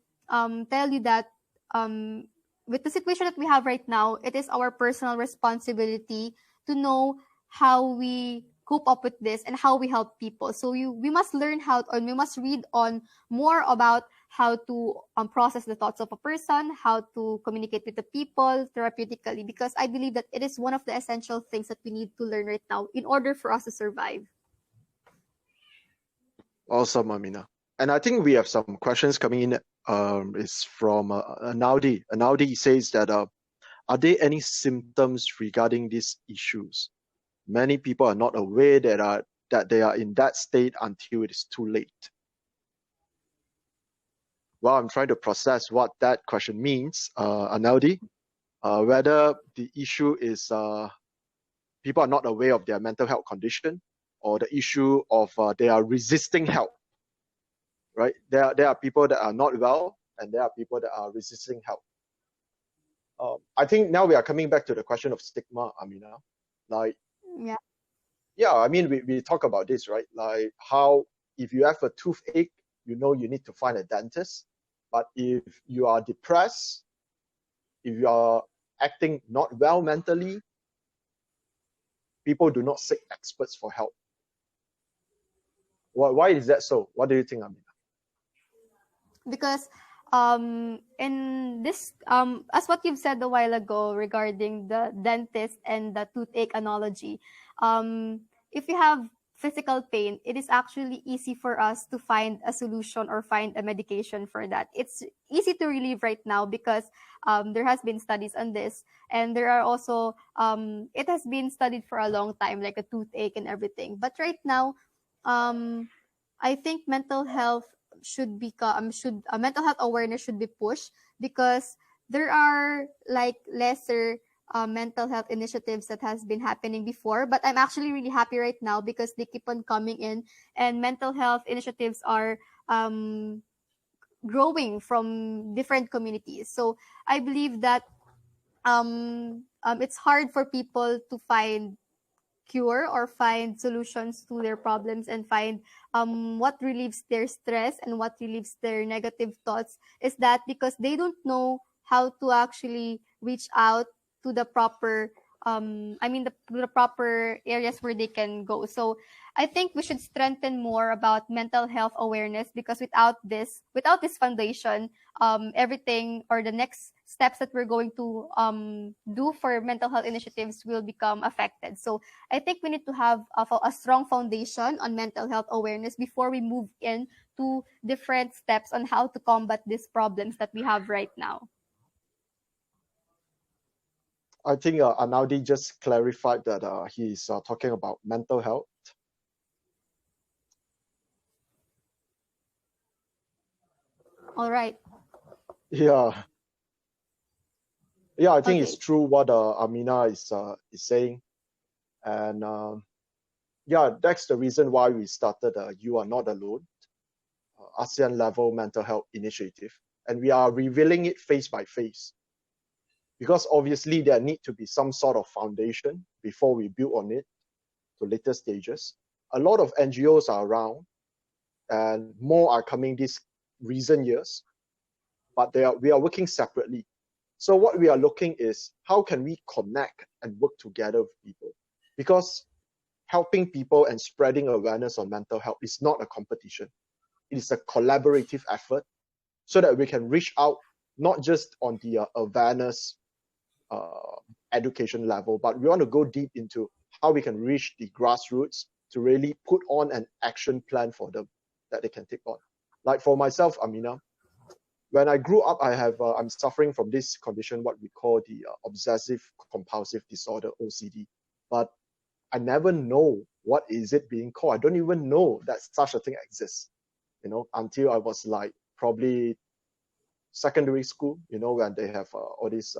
A: tell you that um, with the situation that we have right now, it is our personal responsibility to know how we cope up with this and how we help people. So we must learn how, or we must read on more about how to process the thoughts of a person, how to communicate with the people therapeutically, because I believe that it is one of the essential things that we need to learn right now in order for us to survive.
C: awesome, Amina. And I think we have some questions coming in. It's from Anaudi. Anaudi says that are there any symptoms regarding these issues? Many people are not aware that they are in that state until it is too late. Well, I'm trying to process what that question means, Anaudi. whether the issue is people are not aware of their mental health condition, or the issue of they are resisting help, right? There are people that are not well, and there are people that are resisting help. I think now we are coming back to the question of stigma, Amina. Like, I mean, we talk about this, right? Like how if you have a toothache, you know you need to find a dentist. But if you are depressed, if you are acting not well mentally, people do not seek experts for help. Why is that so? What do you think, Amina?
A: Because in this as what you've said a while ago regarding the dentist and the toothache analogy, if you have physical pain, it is actually easy for us to find a solution or find a medication for that. It's easy to relieve right now because there has been studies on this, and there are also it has been studied for a long time, like a toothache and everything. But right now, I think mental health should become mental health awareness should be pushed, because there are like lesser mental health initiatives that has been happening before, but I'm actually really happy right now because they keep on coming in, and mental health initiatives are growing from different communities. So I believe that it's hard for people to find cure or find solutions to their problems and find what relieves their stress and what relieves their negative thoughts, is that because they don't know how to actually reach out to the proper the proper areas where they can go. So I think we should strengthen more about mental health awareness, because without this foundation, everything or the next steps that we're going to do for mental health initiatives will become affected. So I think we need to have a strong foundation on mental health awareness before we move in to different steps on how to combat these problems that we have right now.
C: I think Anaudi just clarified that he's talking about mental health.
A: All right.
C: Yeah, I think
A: Okay.
C: it's true what Amina is saying, and that's the reason why we started You Are Not Alone, ASEAN level mental health initiative, and we are revealing it face by face, because obviously there need to be some sort of foundation before we build on it to later stages. A lot of NGOs are around, and more are coming these recent years, but we are working separately. So what we are looking is how can we connect and work together with people, because helping people and spreading awareness on mental health is not a competition. It is a collaborative effort, so that we can reach out not just on the awareness education level, but we want to go deep into how we can reach the grassroots to really put on an action plan for them that they can take on. Like for myself, Amina, when I grew up, I'm suffering from this condition, what we call the obsessive compulsive disorder, OCD. But I never know what is it being called. I don't even know that such a thing exists, until I was like probably secondary school, when they have all this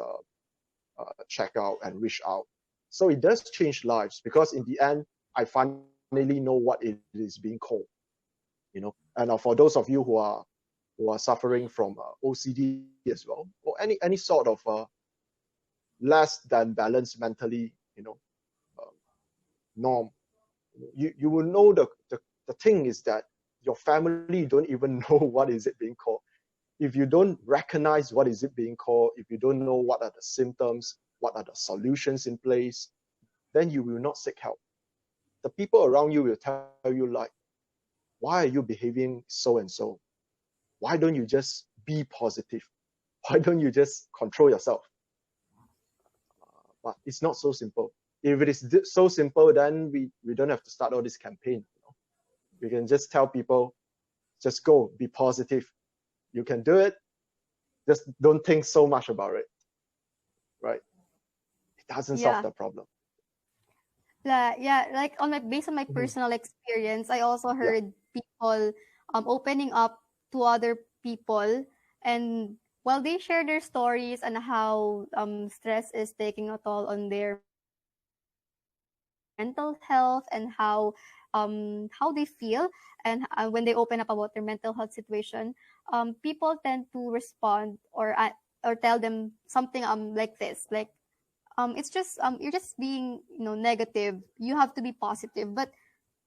C: check out and reach out. So it does change lives, because in the end, I finally know what it is being called, And for those of you who are suffering from OCD as well, or any sort of less than balanced mentally, norm, you will know the thing is that your family don't even know what is it being called. If you don't recognize what is it being called, if you don't know what are the symptoms, what are the solutions in place, then you will not seek help. The people around you will tell you like, why are you behaving so and so? Why don't you just be positive? Why don't you just control yourself? But it's not so simple. If it is so simple, then we don't have to start all this campaign. We can just tell people, just go, be positive. You can do it. Just don't think so much about it. Right? It doesn't solve the problem.
A: Like based on my personal experience, I also heard people opening up to other people and While they share their stories and how stress is taking a toll on their mental health and how they feel, and when they open up about their mental health situation, people tend to respond or tell them something like this, like it's just you're just being negative. You have to be positive, but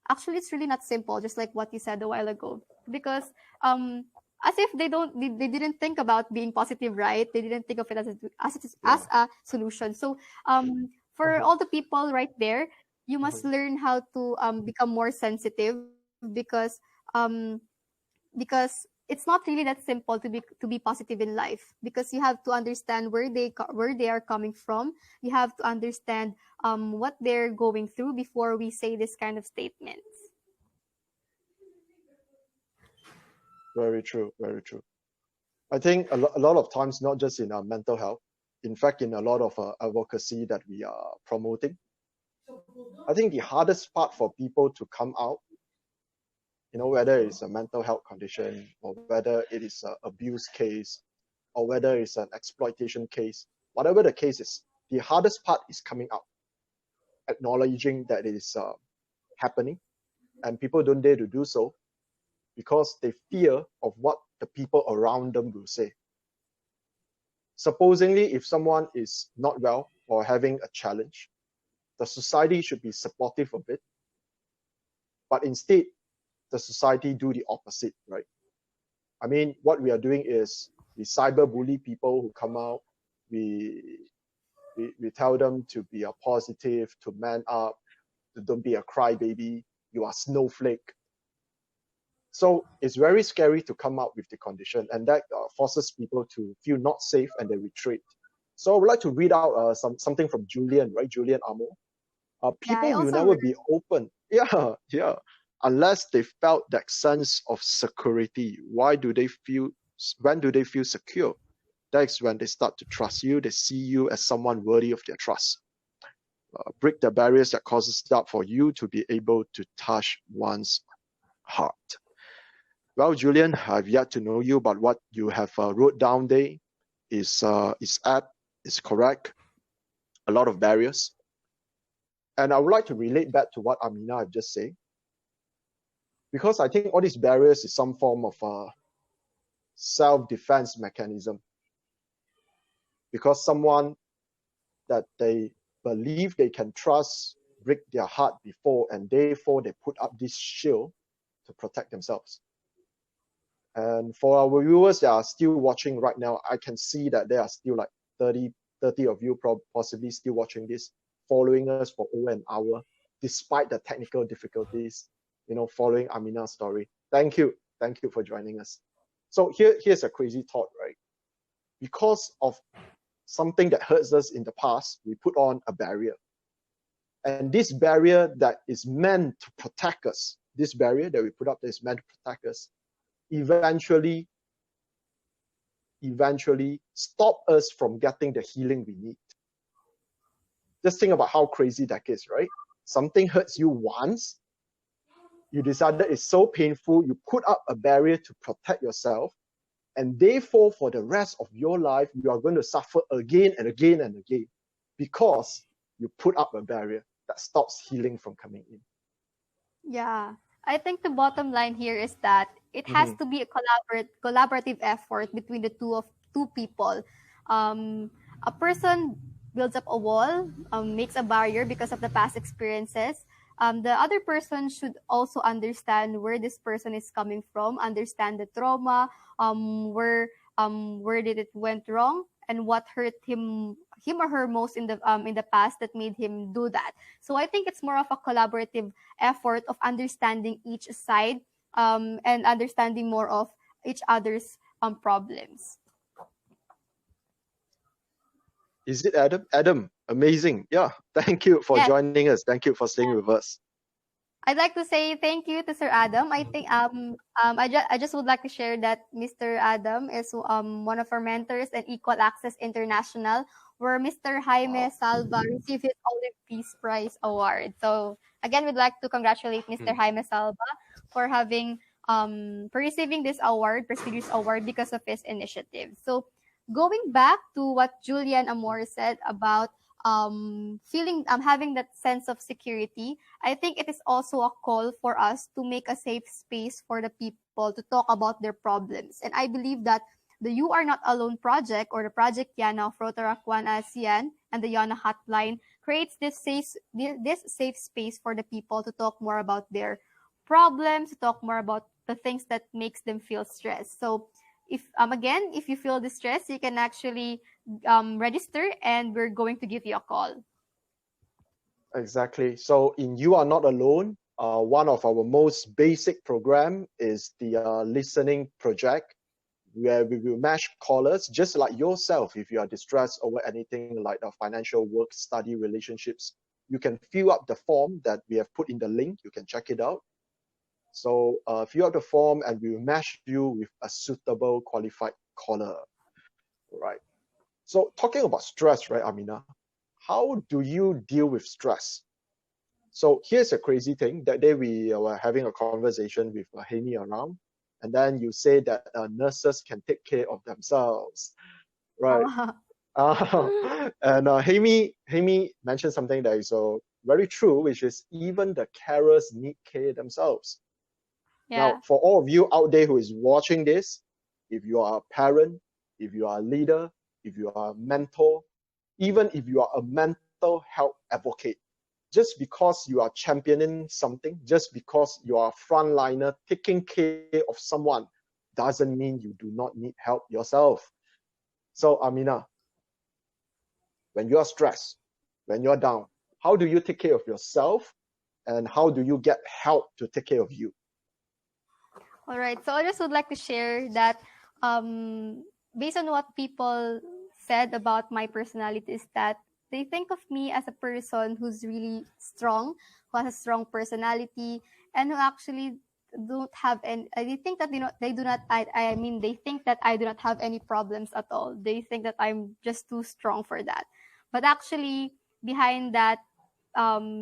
A: actually it's really not simple, just like what you said a while ago, because as if they didn't think about being positive, right? They didn't think of it
C: Yeah.
A: as a solution. So for
C: Uh-huh.
A: all the people right there, you must
C: Uh-huh.
A: learn how to become more sensitive, because it's not really that simple to be positive in life, because you have to understand where they are coming from. You have to understand what they're going through before we say this kind of statements.
C: Very true. Very true. I think a lot of times, not just in our mental health, in fact, in a lot of advocacy that we are promoting, I think the hardest part for people to come out, whether it's a mental health condition or whether it is an abuse case or whether it's an exploitation case, whatever the case is, the hardest part is coming out, acknowledging that it is happening, and people don't dare to do so because they fear of what the people around them will say. Supposingly, if someone is not well or having a challenge, the society should be supportive of it, but instead, the society do the opposite, right? I mean, what we are doing is we cyberbully people who come out. We tell them to be a positive, to man up, to don't be a crybaby. You are snowflake. So it's very scary to come out with the condition, and that forces people to feel not safe and they retreat. So I would like to read out something from Julian, right? Julian Amo.
A: Yeah, I
C: People will
A: also
C: never be open. Yeah, yeah. Unless they felt that sense of security. When do they feel secure? That's when they start to trust you. They see you as someone worthy of their trust. Break the barriers that causes doubt for you to be able to touch one's heart. Well, Julian, I've yet to know you, but what you have wrote down there is apt, is correct. A lot of barriers, and I would like to relate back to what Amina have just said, because I think all these barriers is some form of self-defense mechanism. Because someone that they believe they can trust break their heart before, and therefore they put up this shield to protect themselves. And for our viewers that are still watching right now, I can see that there are still like 30 of you possibly still watching this, following us for over an hour, despite the technical difficulties, following Amina's story. Thank you. Thank you for joining us. So here's a crazy thought, right? Because of something that hurts us in the past, we put on a barrier. And this barrier that is meant to protect us, this barrier that we put up that is meant to protect us, eventually stop us from getting the healing we need. Just think about how crazy that is, right? Something hurts you once, you decided it's so painful, you put up a barrier to protect yourself, and therefore for the rest of your life, you are going to suffer again and again and again because you put up a barrier that stops healing from coming in.
A: Yeah, I think the bottom line here is that it has
C: Mm-hmm.
A: to be a collaborative effort between the two people. Um, a person builds up a wall, makes a barrier because of the past experiences. The other person should also understand where this person is coming from, understand the trauma, where did it went wrong, and what hurt him or her most in the past that made him do that. So I think it's more of a collaborative effort of understanding each side, and understanding more of each other's problems.
C: Is it Adam? Adam, amazing. Yeah, thank you for
A: Yes,
C: joining us. Thank you for staying with us.
A: I'd like to say thank you to Sir Adam. I think I just would like to share that Mr. Adam is one of our mentors in Equal Access International, where Mr. Jaime
C: Wow.
A: Salva received his Olive Peace Prize Award. So again, we'd like to congratulate Mr.
C: Mm.
A: Jaime Salva for having for receiving this award, prestigious award, because of his initiative. So going back to what Julian Amor said about having that sense of security, I think it is also a call for us to make a safe space for the people to talk about their problems. And I believe that the You Are Not Alone project, or the Project YANA of RotaractOneAsean and the YANA hotline, creates this safe space for the people to talk more about their problems, to talk more about the things that makes them feel stressed. So if you feel distressed, you can actually register, and we're going to give you a call.
C: Exactly. So in You Are Not Alone, one of our most basic program is the listening project, where we will match callers just like yourself. If you are distressed over anything like the financial, work, study, relationships, you can fill up the form that we have put in the link. You can check it out. So fill out the form and we will match you with a suitable qualified caller. Right. So talking about stress, right, Amina? How do you deal with stress? So here's a crazy thing. That day we were having a conversation with Jaime around, and then you say that nurses can take care of themselves, right? And Jaime mentioned something that is very true, which is even the carers need care themselves.
A: Yeah.
C: Now, for all of you out there who is watching this, if you are a parent, if you are a leader, if you are a mentor, even if you are a mental health advocate, just because you are championing something, just because you are a frontliner taking care of someone, doesn't mean you do not need help yourself. So, Amina, when you are stressed, when you're down, how do you take care of yourself, and how do you get help to take care of you?
A: All right. So I just would like to share that based on what people said about my personality, is that they think of me as a person who's really strong, who has a strong personality, and who actually don't have any. They think that they do not. I mean, they think that I do not have any problems at all. They think that I'm just too strong for that. But actually, behind that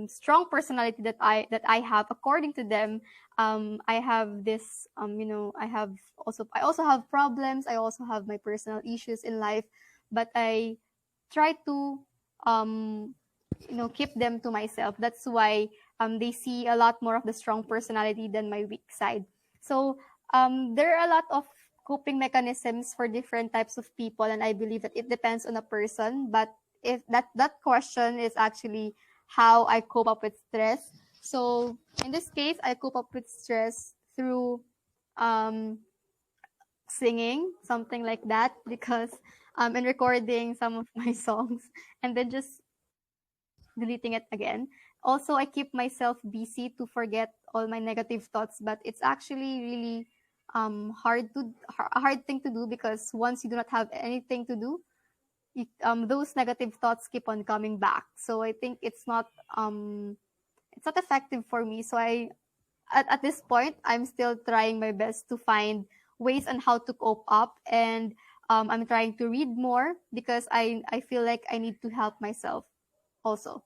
A: strong personality that I have, according to them, I have this I also have problems. I also have my personal issues in life, but I try to um keep them to myself. That's why they see a lot more of the strong personality than my weak side. So there are a lot of coping mechanisms for different types of people, and I believe that it depends on a person. But if that question is actually how I cope up with stress. So in this case, I cope up with stress through um, singing, something like that, because and recording some of my songs and then just deleting it again. Also, I keep myself busy to forget all my negative thoughts, but it's actually really a hard thing to do, because once you do not have anything to do, those negative thoughts keep on coming back. So I think it's not effective for me. So at this point, I'm still trying my best to find ways on how to cope up, and I'm trying to read more, because I feel like I need to help myself also.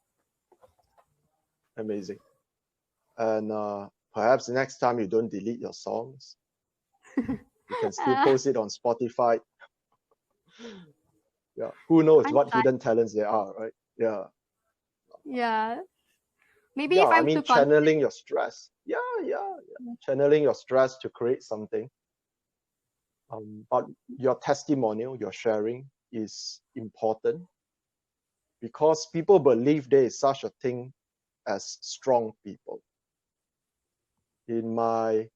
C: Amazing. And perhaps next time you don't delete your songs, you can still post it on Spotify. Yeah, who knows
A: I'm
C: what
A: shy.
C: hidden talents there are, right? Yeah,
A: Yeah. Maybe
C: yeah.
A: if
C: I
A: I'm
C: mean,
A: too confident.
C: channeling your stress. Yeah. Channeling your stress to create something. But your testimonial, your sharing is important, because people believe there is such a thing as strong people. In my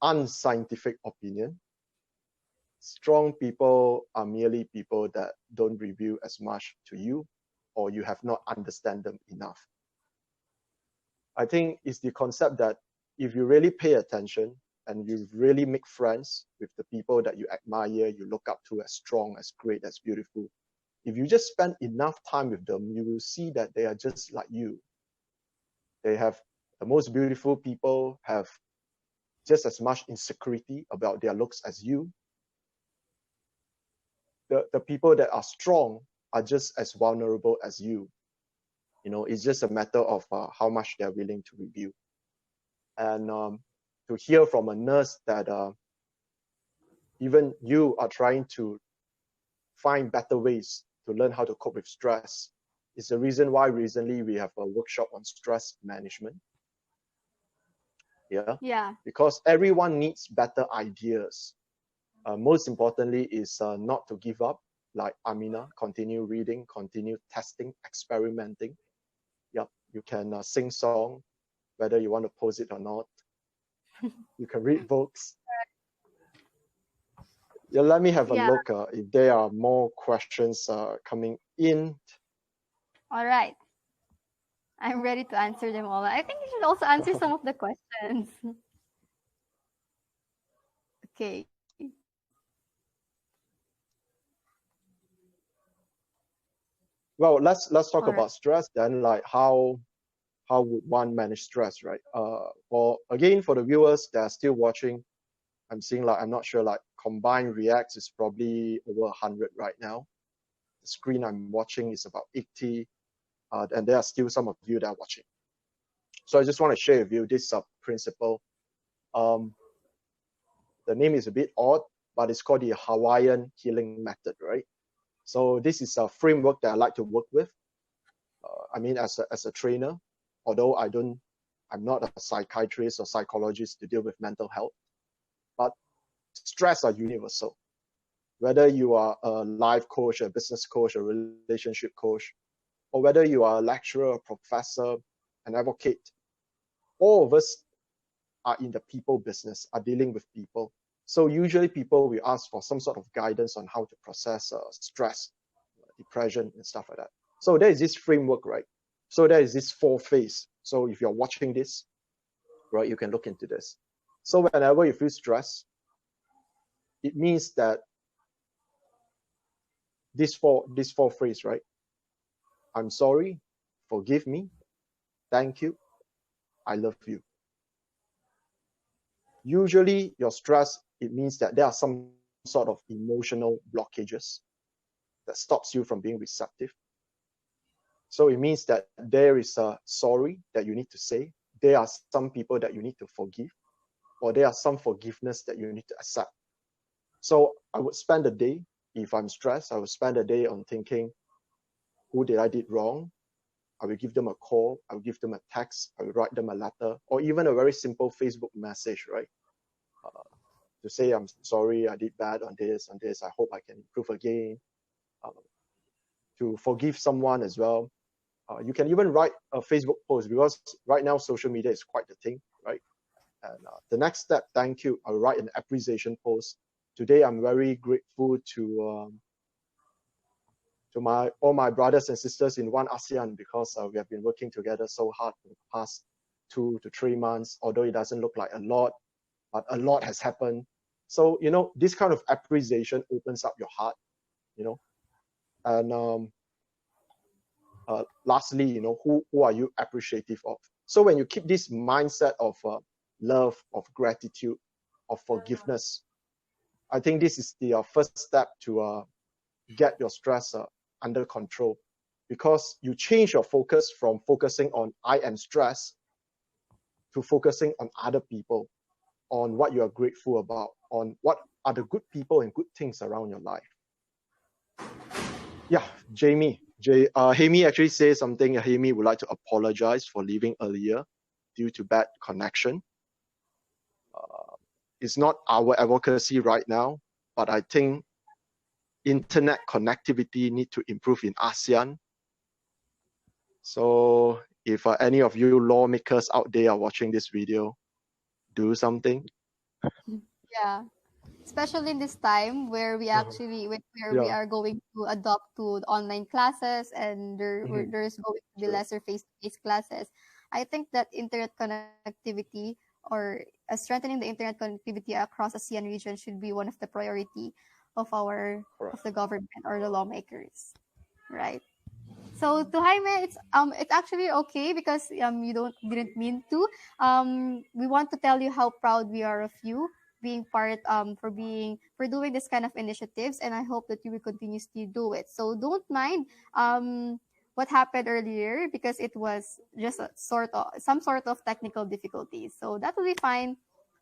C: unscientific opinion, strong people are merely people that don't reveal as much to you, or you have not understand them enough. I think it's the concept that if you really pay attention and you really make friends with the people that you admire, you look up to as strong, as great, as beautiful, if you just spend enough time with them, you will see that they are just like you. They have the most beautiful people have just as much insecurity about their looks as you. The people that are strong are just as vulnerable as you. It's just a matter of how much they're willing to reveal. And to hear from a nurse that even you are trying to find better ways to learn how to cope with stress. It's the reason why recently we have a workshop on stress management.
A: Yeah.
C: Because everyone needs better ideas. Most importantly is not to give up, like Amina, continue reading, continue testing, experimenting. Yep, you can sing song, whether you want to post it or not. You can read books. Yeah, let me have a look if there are more questions coming in.
A: All right. I'm ready to answer them all. I think you should also answer some of the questions. Okay.
C: Well, let's talk
A: All right.
C: about stress then, like how would one manage stress, right? For the viewers that are still watching, I'm seeing like I'm not sure, like combined reacts is probably over 100 right now. The screen I'm watching is about 80, and there are still some of you that are watching. So I just want to share with you this principle. The name is a bit odd, but it's called the Hawaiian healing method, right? So this is a framework that I like to work with. I mean, as a trainer, although I'm not a psychiatrist or psychologist to deal with mental health, but stress are universal. Whether you are a life coach, a business coach, a relationship coach, or whether you are a lecturer, a professor, an advocate, all of us are in the people business, are dealing with people. So usually people will ask for some sort of guidance on how to process stress, depression, and stuff like that. So there is this framework, right? So there is this 4 phase. So if you're watching this, right, you can look into this. So whenever you feel stress, it means that this four phase, right? I'm sorry, forgive me, thank you, I love you. Usually your stress, it means that there are some sort of emotional blockages that stops you from being receptive. So it means that there is a sorry that you need to say. There are some people that you need to forgive, or there are some forgiveness that you need to accept. So I would spend a day, if I'm stressed, I would spend a day on thinking, who did I did wrong? I will give them a call, I will give them a text, I will write them a letter, or even a very simple Facebook message, right? To say, I'm sorry, I did bad on this, I hope I can improve again. To forgive someone as well. You can even write a Facebook post, because right now social media is quite the thing, right? And the next step, thank you. I'll write an appreciation post. Today, I'm very grateful to all my brothers and sisters in OneAsean, because we have been working together so hard for the past 2 to 3 months. Although it doesn't look like a lot, but a lot has happened. So this kind of appreciation opens up your heart, and lastly, who are you appreciative of? So when you keep this mindset of love, of gratitude, of forgiveness, I think this is the first step to get your stress under control, because you change your focus from focusing on I am stressed to focusing on other people, on what you are grateful about, on what are the good people and good things around your life. Yeah, Jaime actually says something. Jaime would like to apologize for leaving earlier due to bad connection. It's not our advocacy right now, but I think internet connectivity need to improve in ASEAN. So if any of you lawmakers out there are watching this video, do something.
A: Yeah. Especially in this time where we actually we are going to adopt to online classes, and there's going to be lesser face-to-face classes. I think that internet connectivity, or strengthening the internet connectivity across ASEAN region, should be one of the priority of the government or the lawmakers, right? So to Jaime, it's actually okay, because you didn't mean to. We want to tell you how proud we are of you being part for doing this kind of initiatives, and I hope that you will continuously do it. So don't mind what happened earlier, because it was just some sort of technical difficulties. So that will be fine.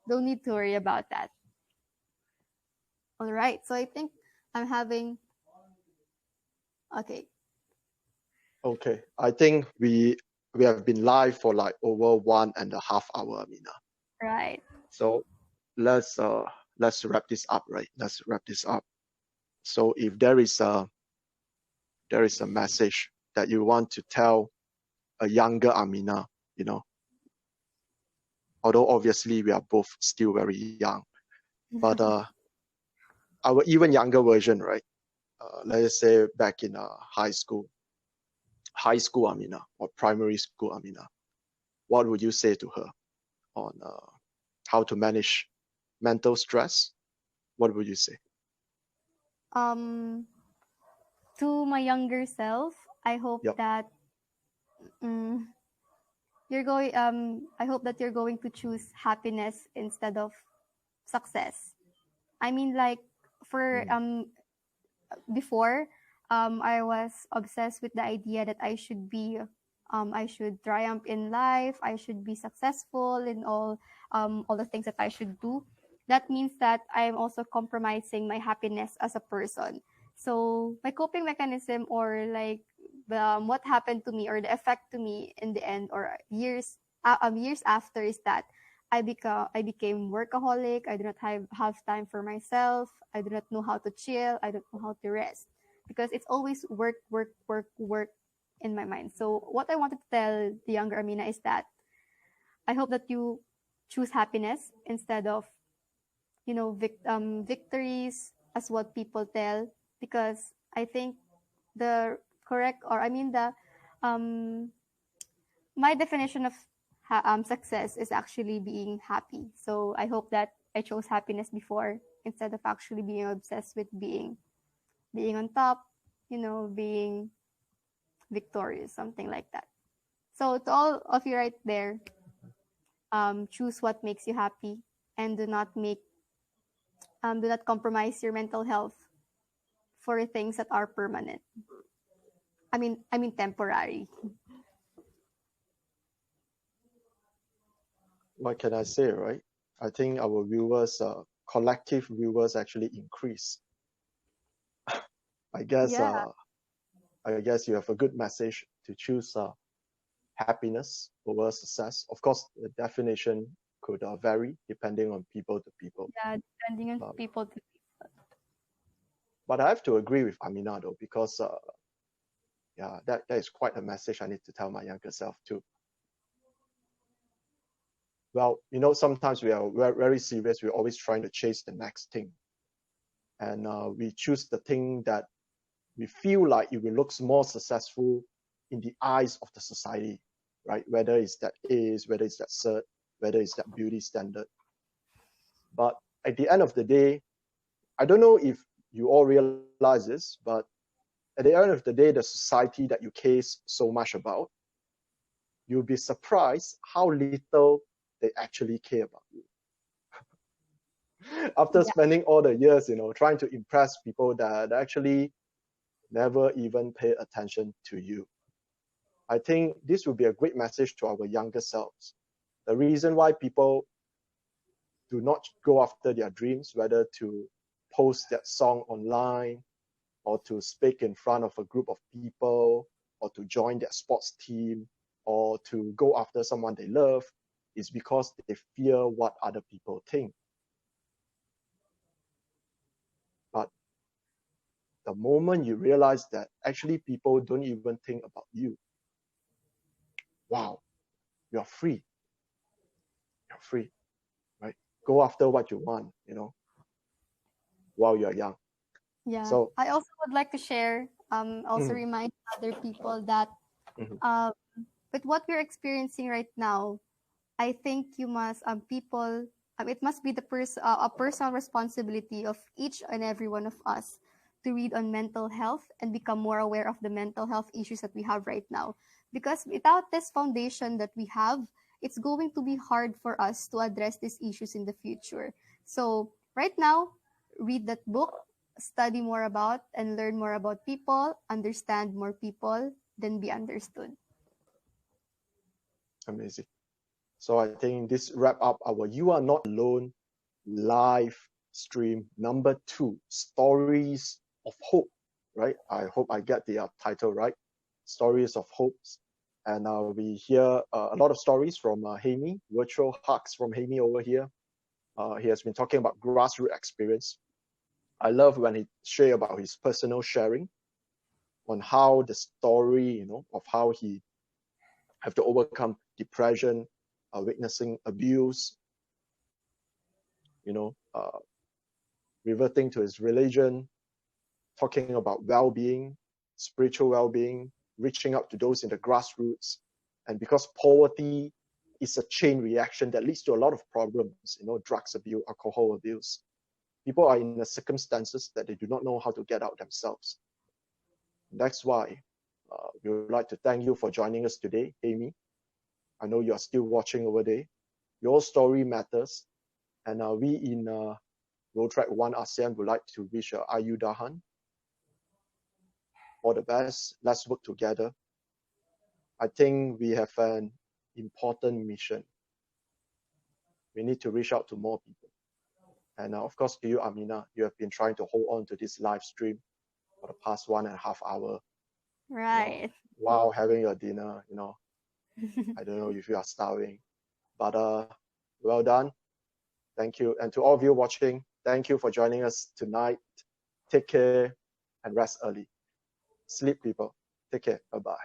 A: Don't need to worry about that. All right. So I think I'm having Okay.
C: Okay, I think we have been live for like over 1.5 hours, Amina.
A: Right.
C: So let's wrap this up, right? Let's wrap this up. So if there is a message that you want to tell a younger Amina, you know, although obviously we are both still very young, but our even younger version, right? Let's say back in high school Amina or primary school Amina, what would you say to her on how to manage mental stress? What would you say?
A: um, to my younger self, I hope
C: Yep.
A: that mm, you're going. I hope that you're going to choose happiness instead of success. I mean, like for
C: Mm.
A: before, I was obsessed with the idea that I should triumph in life. I should be successful in all the things that I should do. That means that I am also compromising my happiness as a person. So my coping mechanism, or like what happened to me, or the effect to me in the end, or years after, is that I became workaholic. I do not have time for myself. I do not know how to chill. I don't know how to rest because it's always work, work, work, work in my mind. So what I wanted to tell the younger Amina is that I hope that you choose happiness instead of victories as what people tell, because I think the correct, or I mean the um my definition of success is actually being happy. So I hope that I chose happiness before instead of actually being obsessed with being on top, being victorious, something like that. So to all of you right there, choose what makes you happy, and do not compromise your mental health for things that are permanent. I mean temporary.
C: What can I say, right? I think our viewers, collective viewers, actually increase. I guess
A: Yeah,
C: uh, I guess you have a good message to choose happiness over success. Of course, the definition could vary depending on people to people.
A: yeah, depending on
C: Uh,
A: people.
C: but I have to agree with Amina though, because yeah, that is quite a message I need to tell my younger self too. Well, sometimes we are very serious. We're always trying to chase the next thing, and we choose the thing that we feel like it will look more successful in the eyes of the society, right? Whether it's that A's, whether it's that cert, whether it's that beauty standard. But at the end of the day, I don't know if you all realize this, but at the end of the day, the society that you care so much about, you'll be surprised how little they actually care about you. After
A: Yeah,
C: spending all the years, trying to impress people that actually never even pay attention to you. I think this will be a great message to our younger selves. The reason why people do not go after their dreams, whether to post that song online, or to speak in front of a group of people, or to join their sports team, or to go after someone they love, is because they fear what other people think. But the moment you realize that actually people don't even think about you, wow, you're free. You're free, right? Go after what you want, while you're young.
A: yeah.
C: So,
A: I also would like to share, also
C: mhm,
A: remind other people that
C: mhm.
A: uh, with what we're experiencing right now, I think you must people it must be a personal responsibility of each and every one of us to read on mental health and become more aware of the mental health issues that we have right now. Because without this foundation that we have, it's going to be hard for us to address these issues in the future. So right now, read that book, study more about and learn more about people, understand more people, then be understood.
C: Amazing. So I think this wrap up our You Are Not Alone live stream number 2, Stories of Hope. right? I hope I get the title right. Stories of Hopes. And we hear a lot of stories from Jaime, virtual hugs from Jaime over here. He has been talking about grassroots experience. I love when he share about his personal sharing on how the story, of how he have to overcome depression, witnessing abuse, reverting to his religion, talking about well-being, spiritual well-being, reaching out to those in the grassroots. And because poverty is a chain reaction that leads to a lot of problems, drugs abuse, alcohol abuse. People are in the circumstances that they do not know how to get out themselves. That's why we would like to thank you for joining us today, Amy. I know you are still watching over there. Your story matters. And we in RotaractOneAsean would like to wish IYouDahan all the best. Let's work together. I think we have an important mission. We need to reach out to more people. And of course, to you, Amina, you have been trying to hold on to this live stream for the past 1.5 hours.
A: Right.
C: While having your dinner, I don't know if you are starving, but well done. Thank you. And to all of you watching, thank you for joining us tonight. Take care and rest early. Sleep, people. Take care. Bye-bye.